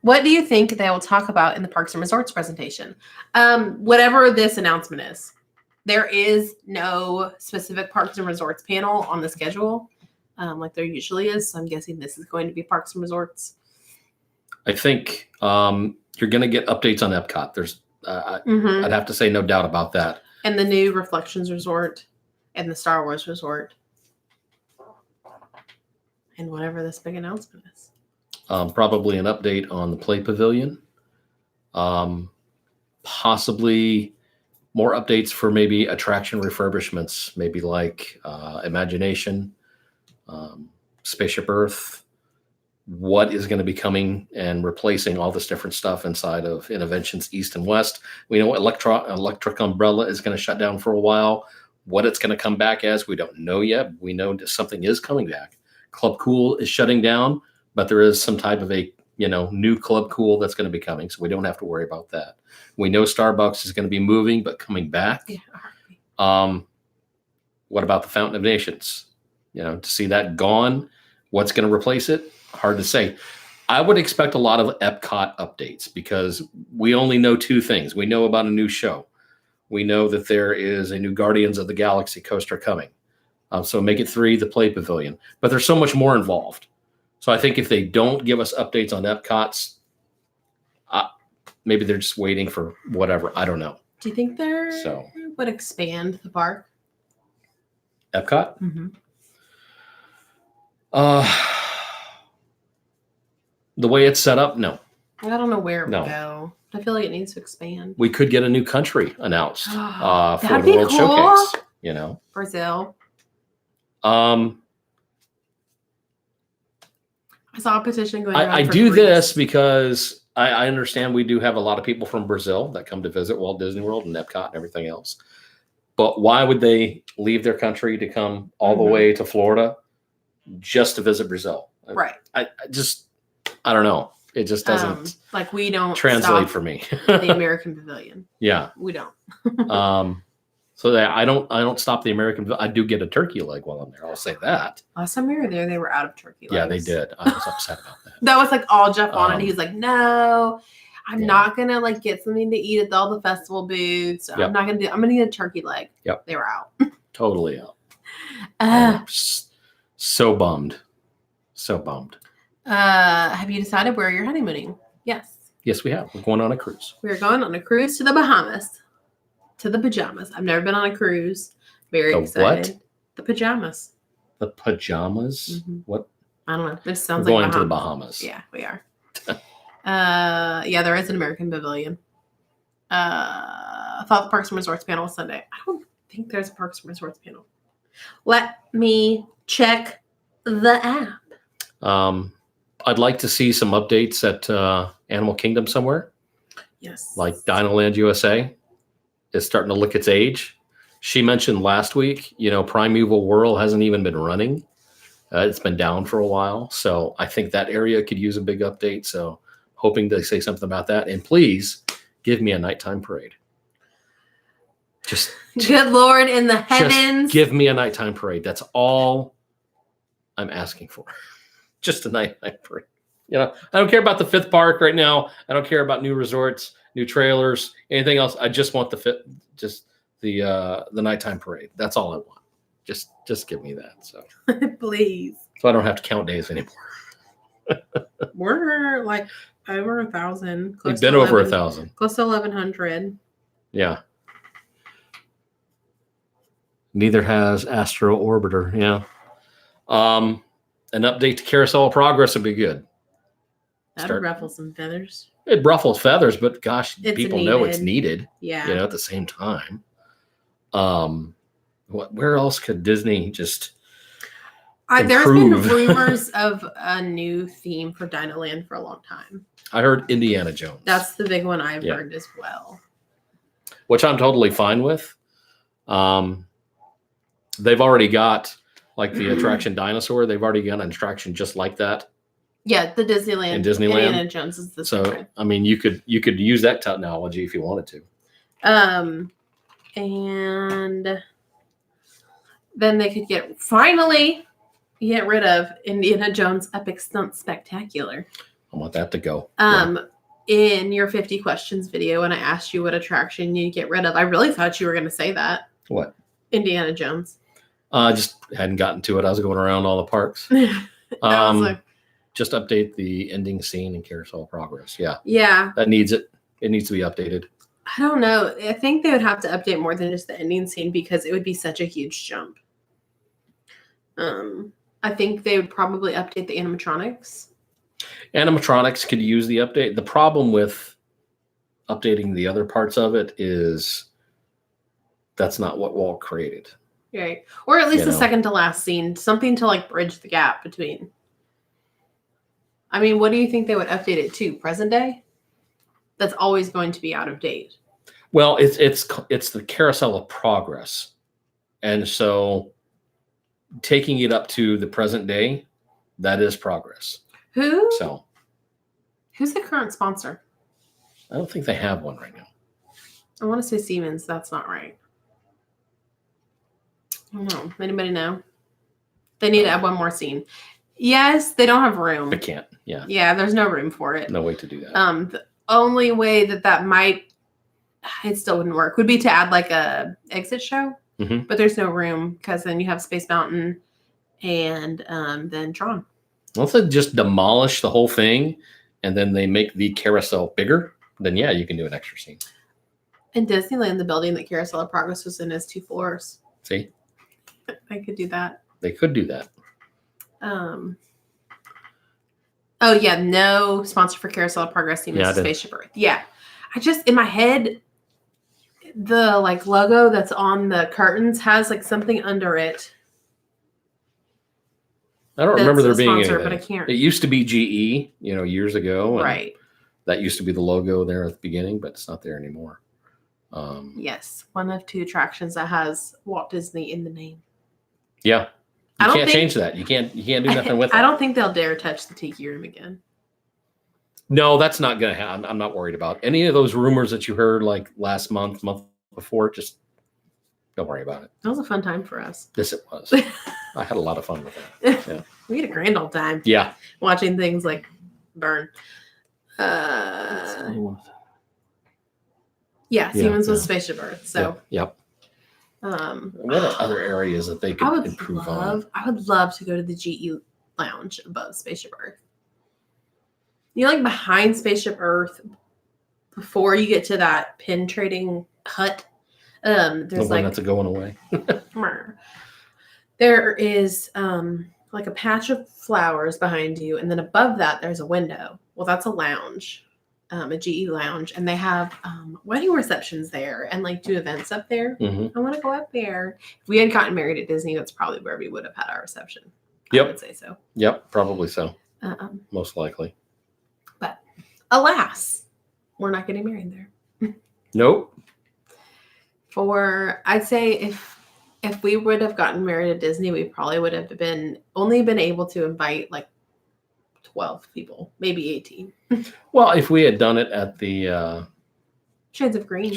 A: What do you think they will talk about in the Parks and Resorts presentation? Whatever this announcement is. There is no specific Parks and Resorts panel on the schedule, like there usually is. So I'm guessing this is going to be Parks and Resorts.
B: I think you're going to get updates on Epcot. There's, I'd have to say no doubt about that.
A: And the new Reflections Resort and the Star Wars Resort. And whatever this big announcement is.
B: Probably an update on the Play Pavilion. Possibly more updates for maybe attraction refurbishments, maybe like Imagination, Spaceship Earth. What is going to be coming and replacing all this different stuff inside of Innoventions East and West. We know Electric Umbrella is going to shut down for a while. What it's going to come back as, we don't know yet. We know that something is coming back. Club Cool is shutting down, but there is some type of a new Club Cool that's going to be coming, so we don't have to worry about that. We know Starbucks is going to be moving, but coming back. Yeah. What about the Fountain of Nations? To see that gone, what's going to replace it? Hard to say. I would expect a lot of Epcot updates because we only know 2 things. We know about a new show. We know that there is a new Guardians of the Galaxy coaster coming. So make it 3, the Play Pavilion. But there's so much more involved. So I think if they don't give us updates on Epcot's, maybe they're just waiting for whatever. I don't know.
A: Do you think they would expand the park?
B: Epcot?
A: Mm-hmm.
B: The way it's set up, no.
A: I don't know where it would go. I feel like it needs to expand.
B: We could get a new country announced for the
A: be
B: World
A: cool.
B: Showcase.
A: Brazil.
B: I
A: saw a petition going on.
B: I do this because I understand we do have a lot of people from Brazil that come to visit Walt Disney World and Epcot and everything else. But why would they leave their country to come all the way to Florida just to visit Brazil?
A: Right.
B: I don't know. It just doesn't
A: we don't
B: translate for me.
A: The American Pavilion.
B: Yeah.
A: We don't.
B: So that I don't stop the American. I do get a turkey leg while I'm there. I'll say that.
A: Last time we were there, they were out of turkey legs.
B: Yeah, they did. I was upset about that.
A: That was all Jeff wanted. He was like, "No, I'm not gonna get something to eat at all the festival booths. I'm not gonna do. I'm gonna get a turkey leg."
B: Yep,
A: they were out.
B: Totally out. So bummed.
A: Have you decided where you're honeymooning? Yes.
B: Yes, we have. We're going on a cruise.
A: We're going on a cruise to the Bahamas. To the pajamas. I've never been on a cruise. Very excited.
B: What?
A: The pajamas.
B: The pajamas?
A: Mm-hmm.
B: What?
A: I don't know. It sounds
B: We're
A: like
B: going to the Bahamas.
A: Yeah, we are. There is an American Pavilion. I thought the Parks and Resorts panel was Sunday. I don't think there's a Parks and Resorts panel. Let me check the app.
B: I'd like to see some updates at Animal Kingdom somewhere.
A: Yes.
B: Like Dinoland USA is starting to look its age. She mentioned last week, Primeval Whirl hasn't even been running. It's been down for a while. So I think that area could use a big update. So hoping to say something about that. And please give me a nighttime parade. Just
A: good Lord in the heavens.
B: Just give me a nighttime parade. That's all I'm asking for. Just a nighttime parade. I don't care about the fifth park right now. I don't care about new resorts, new trailers, anything else. I just want the nighttime parade. That's all I want. Just give me that. So
A: please.
B: So I don't have to count days anymore.
A: We're over 1,000.
B: We've been over 1,000.
A: Close to 1,100.
B: Yeah. Neither has Astro Orbiter. Yeah. An update to Carousel of Progress would be good.
A: That'd ruffle some feathers.
B: It ruffles feathers, but gosh,
A: it's
B: people know it's needed.
A: Yeah.
B: At the same time. Where else could Disney just
A: there's been rumors of a new theme for Dinoland for a long time.
B: I heard Indiana Jones.
A: That's the big one I've heard as well.
B: Which I'm totally fine with. They've already got the attraction Dinosaur. They've already got an attraction just like that.
A: Yeah, the Disneyland.
B: In Disneyland.
A: Indiana Jones is the same.
B: So, I mean, you could use that technology if you wanted to.
A: And then they could get rid of Indiana Jones Epic Stunt Spectacular.
B: I want that to go.
A: In your 50 questions video, when I asked you what attraction you get rid of, I really thought you were going to say that.
B: What?
A: Indiana Jones.
B: I just hadn't gotten to it. I was going around all the parks. Just update the ending scene in Carousel of Progress. Yeah. Yeah. That needs it. It needs to be updated.
A: I don't know. I think they would have to update more than just the ending scene because it would be such a huge jump. I think they would probably update the animatronics.
B: Animatronics could use the update. The problem with updating the other parts of it is that's not what Walt created.
A: Right. Or at least the second to last scene. Something to bridge the gap between. I mean, what do you think they would update it to? Present day? That's always going to be out of date.
B: Well, it's the Carousel of Progress. And so taking it up to the present day, that is progress.
A: Who's the current sponsor?
B: I don't think they have one right now.
A: I want to say Siemens. That's not right. I don't know. Anybody know? They need to add one more scene. Yes, they don't have room.
B: They can't. Yeah.
A: Yeah, there's no room for it.
B: No way to do that.
A: The only way that might, it still wouldn't work, would be to add a exit show. Mm-hmm. But there's no room because then you have Space Mountain and then Tron.
B: Let's just demolish the whole thing and then they make the carousel bigger. then yeah, you can do an extra scene.
A: In Disneyland, the building that Carousel of Progress was in is 2 floors.
B: See?
A: I could do that.
B: They could do that.
A: Oh yeah, no sponsor for Carousel of Progress. You missed Spaceship Earth. Yeah, I just in my head, the like logo that's on the curtains has like something under it.
B: I don't remember there being anything.
A: But I can't.
B: It used to be GE, years ago. And
A: right.
B: That used to be the logo there at the beginning, but it's not there anymore.
A: Yes, one of 2 attractions that has Walt Disney in the name.
B: Yeah. You can't change that. You can't do nothing with it.
A: I don't think they'll dare touch the Tiki Room again.
B: No, that's not going to happen. I'm not worried about any of those rumors that you heard like last month before. Just don't worry about it.
A: That was a fun time for us.
B: Yes, it was. I had a lot of fun with that. Yeah.
A: We had a grand old time.
B: Yeah.
A: Watching things like burn. Yeah, Siemens was Spaceship Earth. So.
B: Yep. What are other areas that they could improve on?
A: I would love to go to the GE Lounge above Spaceship Earth. Like behind Spaceship Earth, before you get to that pin trading hut, there's
B: the one that's going away.
A: There is like a patch of flowers behind you, and then above that there's a window. Well, that's a lounge. A GE lounge, and they have wedding receptions there and like do events up there.
B: Mm-hmm.
A: I want to go up there. If we had gotten married at Disney, that's probably where we would have had our reception.
B: Yep.
A: I would say so.
B: Yep, probably so. Most likely.
A: But alas, we're not getting married there.
B: Nope.
A: I'd say if we would have gotten married at Disney, we probably would have only been able to invite like 12 people, maybe 18.
B: Well, if we had done it at the
A: Shades of Green.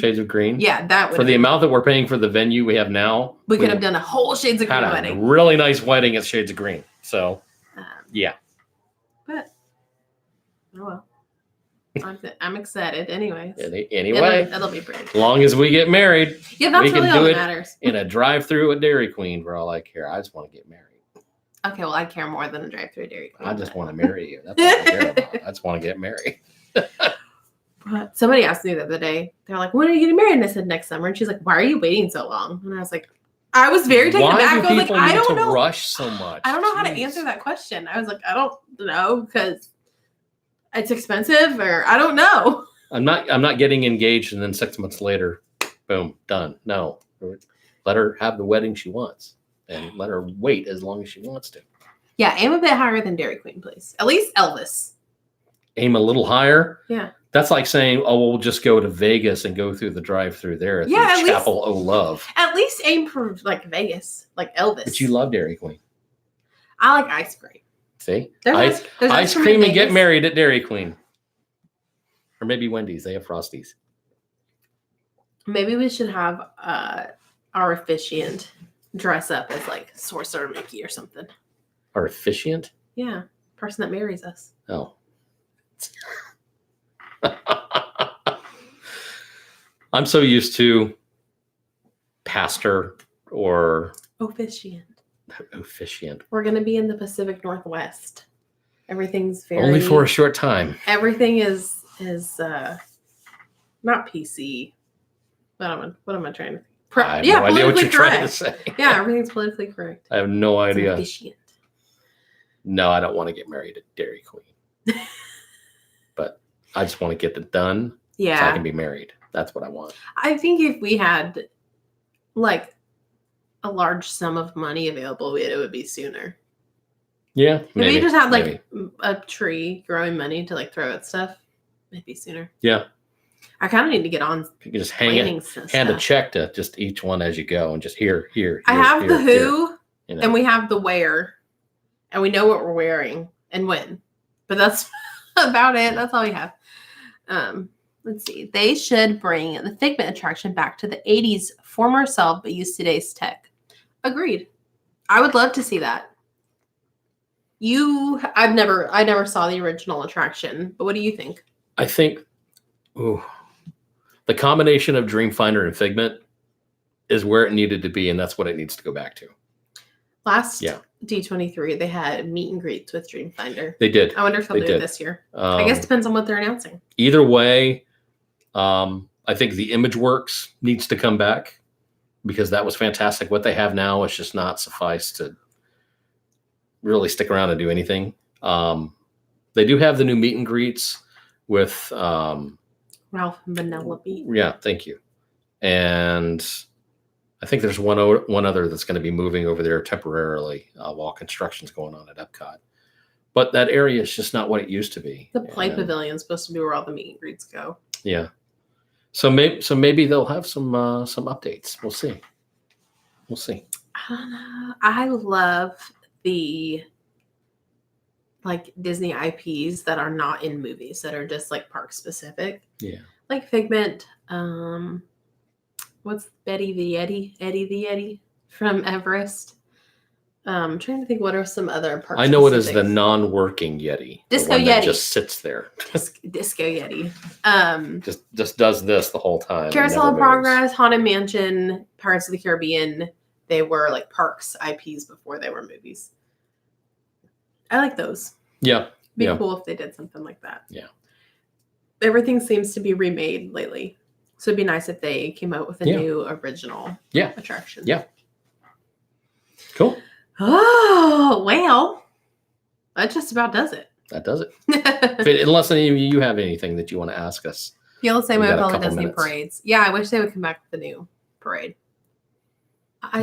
B: Yeah,
A: that would
B: for the amount that we're paying for the venue we have now.
A: We could have done a whole Shades of Green wedding.
B: A really nice wedding at Shades of Green. So, yeah.
A: But, oh well. I'm excited anyway.
B: Anyway.
A: It'll be pretty.
B: As long as we get married.
A: Yeah, that's really all that matters.
B: In a drive-thru at Dairy Queen. We're all like, here, I just want to get married.
A: Okay, well, I care more than a drive-thru Dairy Queen.
B: I just want to marry you. That's all I care about. I just want to get married.
A: But somebody asked me the other day, they're like, when are you getting married? And I said, next summer. And she's like, why are you waiting so long? And I was like, I was very taken aback. I was like, I don't know.
B: Rush so much.
A: I don't know how to answer that question. I was like, I don't know because it's expensive or I don't know.
B: I'm not getting engaged and then 6 months later, boom, done. No. Let her have the wedding she wants and let her wait as long as she wants to.
A: Yeah, aim a bit higher than Dairy Queen, please. At least Elvis.
B: Aim a little higher?
A: Yeah.
B: That's like saying, oh, we'll just go to Vegas and go through the drive-through there at the Chapel O' Love.
A: At least aim for like Vegas, like Elvis.
B: But you love Dairy Queen.
A: I like ice cream.
B: See?
A: There's
B: ice cream and get married at Dairy Queen. Or maybe Wendy's. They have Frosties.
A: Maybe we should have our officiant dress up as like Sorcerer Mickey or something.
B: Our officiant?
A: Yeah. Person that marries us.
B: Oh. I'm so used to pastor or
A: officiant.
B: We're
A: going to be in the Pacific Northwest. Everything's very
B: only for a short time.
A: Everything is not PC. What am I trying to think?
B: I have no idea what you're trying to say.
A: Yeah, everything's politically correct.
B: I have no idea.
A: Officiant.
B: No, I don't want to get married at Dairy Queen. But I just want to get it done.
A: Yeah.
B: So I can be married. That's what I want.
A: I think if we had like a large sum of money available, it would be sooner.
B: Yeah.
A: Maybe. If we just had like a tree growing money to like throw at stuff, maybe sooner.
B: Yeah.
A: I kind of need to get on.
B: You can just hand a check to just each one as you go and just here.
A: I have the who and we have the where and we know what we're wearing and when, but that's about it. That's all we have. Let's see. They should bring the Figment attraction back to the 80s former self, but use today's tech. Agreed. I would love to see that. I never saw the original attraction, but what do you think?
B: I think, the combination of Dreamfinder and Figment is where it needed to be, and that's what it needs to go back to.
A: Last D23, they had meet and greets with Dreamfinder.
B: They did.
A: I wonder if they'll do it this year. I guess it depends on what they're announcing.
B: Either way, I think the ImageWorks needs to come back because that was fantastic. What they have now is just not suffice to really stick around and do anything. They do have the new meet and greets with
A: Ralph and Vanellope.
B: Yeah, thank you. And I think there's one other that's going to be moving over there temporarily while construction's going on at Epcot. But that area is just not what it used to be.
A: The play pavilion is supposed to be where all the meet and greets go.
B: Yeah. So maybe they'll have some updates. We'll see.
A: I don't know. I love the Disney IPs that are not in movies, that are just park specific.
B: Yeah.
A: Like Figment. What's Eddie the Yeti from Everest? I'm trying to think what are some other parks.
B: I know it is the non-working Yeti.
A: Disco
B: the one
A: Yeti.
B: That just sits there.
A: Disco Yeti.
B: Just does this the whole time.
A: Carousel of Progress, Haunted Mansion, Pirates of the Caribbean. They were parks IPs before they were movies. I like those.
B: Yeah.
A: Be cool if they did something like that.
B: Yeah.
A: Everything seems to be remade lately. So it'd be nice if they came out with a new original attraction.
B: Yeah. Cool.
A: Oh, well, that just about does it.
B: That does it. Unless any of you have anything that you want to ask us.
A: Feel the same way with all the Disney parades. Yeah, I wish they would come back with a new parade.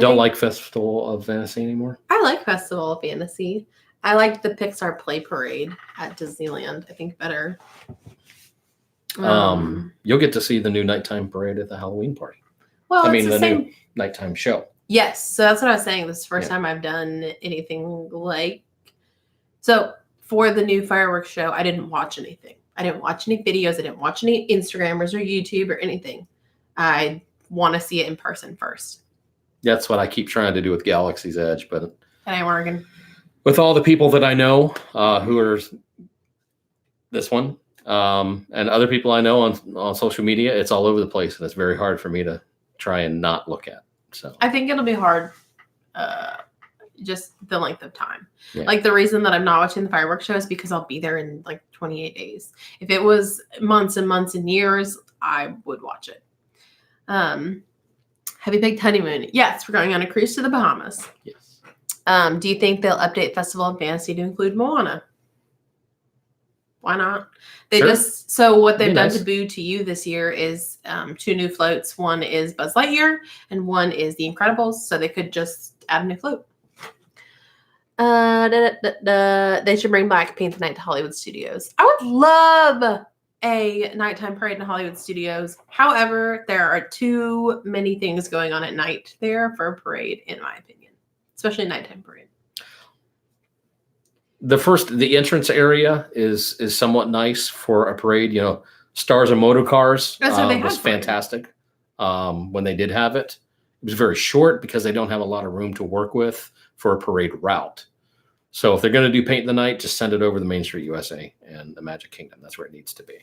B: Don't like Festival of Fantasy anymore?
A: I like Festival of Fantasy. I like the Pixar Play Parade at Disneyland, I think, better.
B: You'll get to see the new nighttime parade at the Halloween party.
A: Well,
B: the new nighttime show.
A: Yes, so that's what I was saying. This is the first time I've done anything so for the new fireworks show, I didn't watch anything. I didn't watch any videos. I didn't watch any Instagrammers or YouTube or anything. I want to see it in person first. That's
B: what I keep trying to do with Galaxy's Edge, but
A: it ain't working.
B: With all the people that I know who are this one and other people I know on social media, it's all over the place, and it's very hard for me to try and not look at. So
A: I think it'll be hard, just the length of time.
B: Yeah.
A: The reason that I'm not watching the fireworks show is because I'll be there in 28 days. If it was months and months and years, I would watch it. Have you picked honeymoon? Yes, we're going on a cruise to the Bahamas.
B: Yes.
A: Do you think they'll update Festival of Fantasy to include Moana? Why not? So what they've done to Boo to You this year is 2 new floats. One is Buzz Lightyear and one is The Incredibles. So they could just add a new float. They should bring back Paint the Night to Hollywood Studios. I would love a nighttime parade in Hollywood Studios. However, there are too many things going on at night there for a parade, in my opinion, especially a nighttime parade.
B: The entrance area is somewhat nice for a parade. Stars and Motor Cars was fantastic when they did have it. It was very short because they don't have a lot of room to work with for a parade route. So if they're going to do Paint the Night, just send it over the Main Street USA and the Magic Kingdom. That's where it needs to be.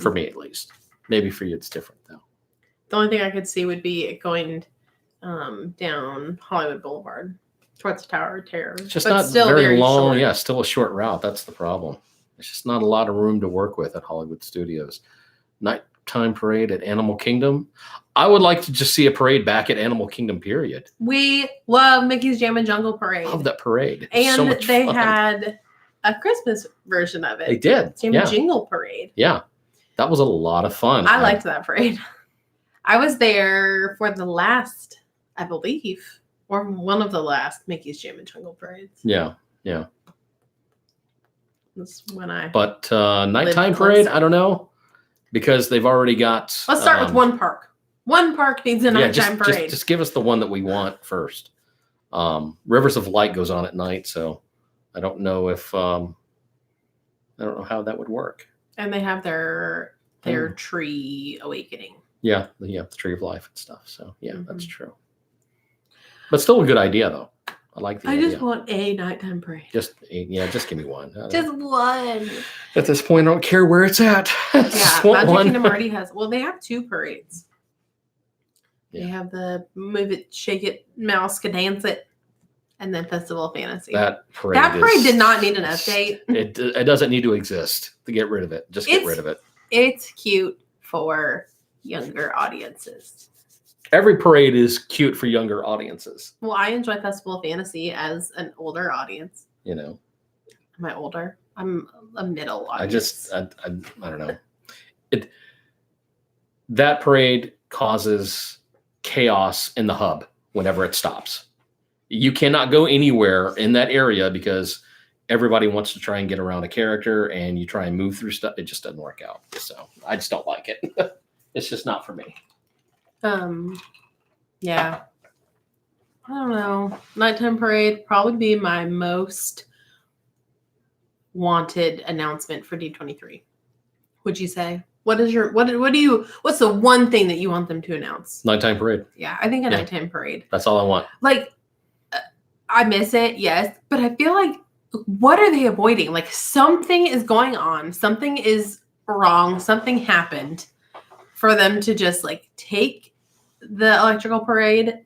B: For me, at least. Maybe for you, it's different, though.
A: The only thing I could see would be it going down Hollywood Boulevard towards the Tower of Terror.
B: It's just not very long. Short. Yeah, still a short route. That's the problem. There's just not a lot of room to work with at Hollywood Studios. Nighttime parade at Animal Kingdom. I would like to just see a parade back at Animal Kingdom, period.
A: We love Mickey's Jammin' Jungle Parade.
B: Love that parade.
A: And so they had a Christmas version of it.
B: They did.
A: Jammin' Jingle Parade.
B: Yeah. That was a lot of fun.
A: I liked that parade. I was there for the last, I believe, or one of the last Mickey's Jammin' Jungle parades.
B: Yeah.
A: That's when I.
B: But nighttime parade, I don't know, because they've already got.
A: Let's start with one park. One park needs a nighttime parade.
B: Just give us the one that we want first. Rivers of Light goes on at night, so I don't know if I don't know how that would work.
A: And they have their tree awakening.
B: Yeah, the Tree of Life and stuff. So that's true. But still a good idea, though. I like the idea.
A: I just want a nighttime parade.
B: Just give me one.
A: Just one.
B: At this point, I don't care where it's at.
A: Magic Kingdom already has. Well, they have 2 parades.
B: Yeah.
A: They have the Move It, Shake It, Mouse Can Dance It, and then Festival of Fantasy.
B: That parade
A: did not need an update.
B: It doesn't need to exist to get rid of it. Just get rid of it.
A: it's cute for younger audiences.
B: Every parade is cute for younger audiences.
A: Well, I enjoy Festival of Fantasy as an older audience.
B: You know.
A: Am I older? I'm a middle audience.
B: I don't know. That parade causes chaos in the hub whenever it stops. You cannot go anywhere in that area because everybody wants to try and get around a character, and you try and move through stuff. It just doesn't work out. So I just don't like it. It's just not for me.
A: Yeah. I don't know. Nighttime parade probably be my most wanted announcement for D23. Would you say? What's the one thing that you want them to announce?
B: Nighttime parade.
A: Yeah, I think a nighttime parade.
B: That's all I want.
A: Like, I miss it, yes, but I feel like, what are they avoiding? Like, something is going on. Something is wrong. Something happened for them to just, like, take the electrical parade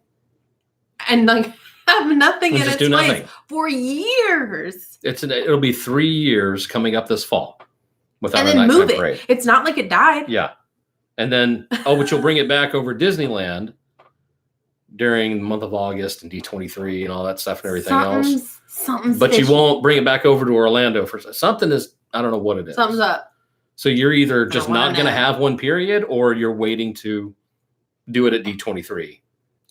A: and, like, have nothing in its place for years.
B: It'll be 3 years coming up this fall without
A: and
B: a
A: then
B: nighttime
A: move it.
B: Parade.
A: It's not like it died.
B: Yeah. And then, but you'll bring it back over Disneyland during the month of August and D23 and all that stuff and everything else. But
A: fishy.
B: you won't bring it back over to Orlando for something. I don't know what it is.
A: Something's up.
B: So you're either just not going to have one period, or you're waiting to do it at D23.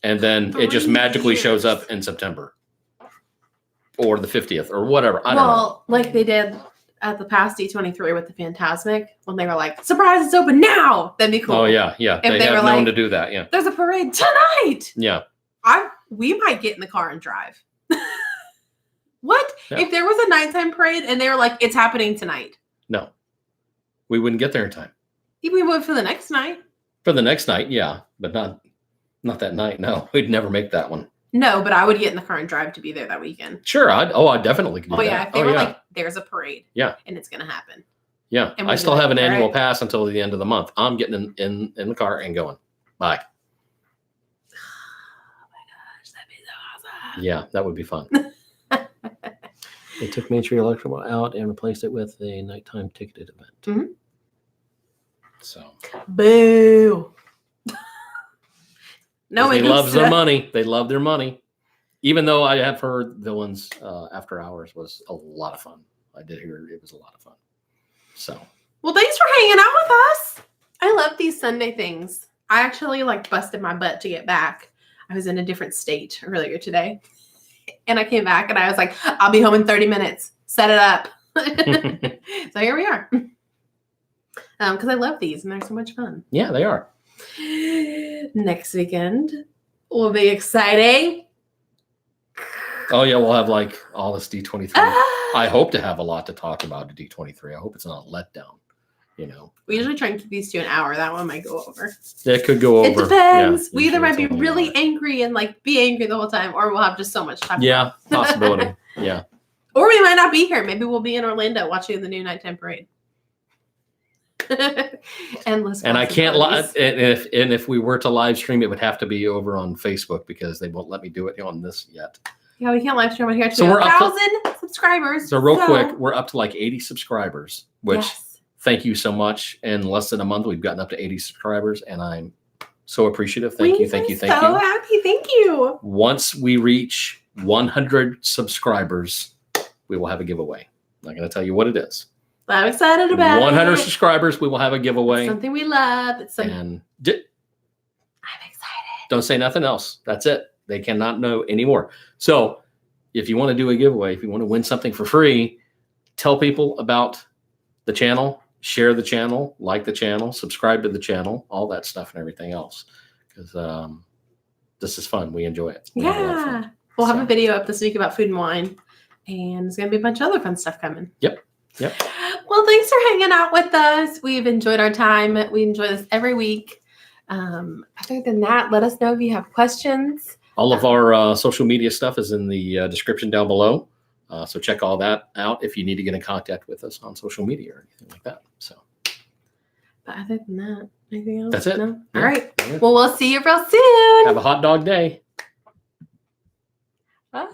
B: And then it just magically shows up in September or the 50th or whatever. I don't know.
A: Like they did at the past D23 with the Fantasmic, when they were like, surprise, it's open now. That'd be cool.
B: Oh, yeah. Yeah.
A: If
B: they have known to do that. Yeah.
A: There's a parade tonight.
B: Yeah.
A: We might get in the car and drive. What?
B: Yeah.
A: If there was a nighttime parade and they were like, it's happening tonight?
B: No. We wouldn't get there in time.
A: We would for the next night.
B: For the next night, yeah. But not that night. No, we'd never make that one.
A: No, but I would get in the car and drive to be there that weekend.
B: Sure. I definitely could do that.
A: Yeah. If they were like, there's a parade.
B: Yeah.
A: And it's going to happen.
B: Yeah. I still have an annual pass until the end of the month. I'm getting in the car and going. Bye.
A: Oh my gosh. That'd be so awesome.
B: Yeah. That would be fun. They took Main Street Electrical out and replaced it with a nighttime ticketed event.
A: Mm-hmm.
B: So.
A: Boo. No,
B: Disney loves their money. They love their money. Even though I have heard Villains After Hours was a lot of fun. I did hear it was a lot of fun. So. Well,
A: thanks for hanging out with us. I love these Sunday things. I actually busted my butt to get back. I was in a different state earlier today. And I came back and I was like, I'll be home in 30 minutes. Set it up. So here we are. Because I love these and they're so much fun.
B: Yeah, they are.
A: Next weekend will be exciting.
B: Oh, yeah, we'll have all this D23. I hope to have a lot to talk about at D23. I hope it's not a letdown.
A: We usually try and keep these to an hour. That one might go over.
B: It could go over.
A: It depends.
B: Yeah,
A: we either might be really angry and be angry the whole time, or we'll have just so much time.
B: Yeah, possibility. Yeah.
A: Or we might not be here. Maybe we'll be in Orlando watching the new nighttime parade.
B: And I can't live. And if we were to live stream, it would have to be over on Facebook because they won't let me do it on this yet.
A: Yeah, we can't live stream on here.
B: So we're
A: 1,000 subscribers.
B: So real quick, we're up to 80 subscribers, which.
A: Yes.
B: Thank you so much. In less than a month, we've gotten up to 80 subscribers, and I'm so appreciative. Thank you.
A: So happy. Thank you.
B: Once we reach 100 subscribers, we will have a giveaway. I'm not going to tell you what it is.
A: I'm excited about
B: 100 subscribers, we will have a giveaway.
A: It's something we love.
B: I'm
A: excited.
B: Don't say nothing else. That's it. They cannot know anymore. So if you want to do a giveaway, if you want to win something for free, tell people about the channel, share the channel, like the channel, subscribe to the channel, all that stuff and everything else. Because this is fun. We enjoy it. We'll
A: have a video up this week about food and wine. And there's going to be a bunch of other fun stuff coming.
B: Yep.
A: Well, thanks for hanging out with us. We've enjoyed our time. We enjoy this every week. Other than that, let us know if you have questions.
B: All of our social media stuff is in the description down below. So check all that out if you need to get in contact with us on social media or anything like that. So,
A: but other than that, anything else?
B: That's it.
A: No?
B: Yeah.
A: All right. Well, we'll see you real soon.
B: Have a hot dog day.
A: Bye.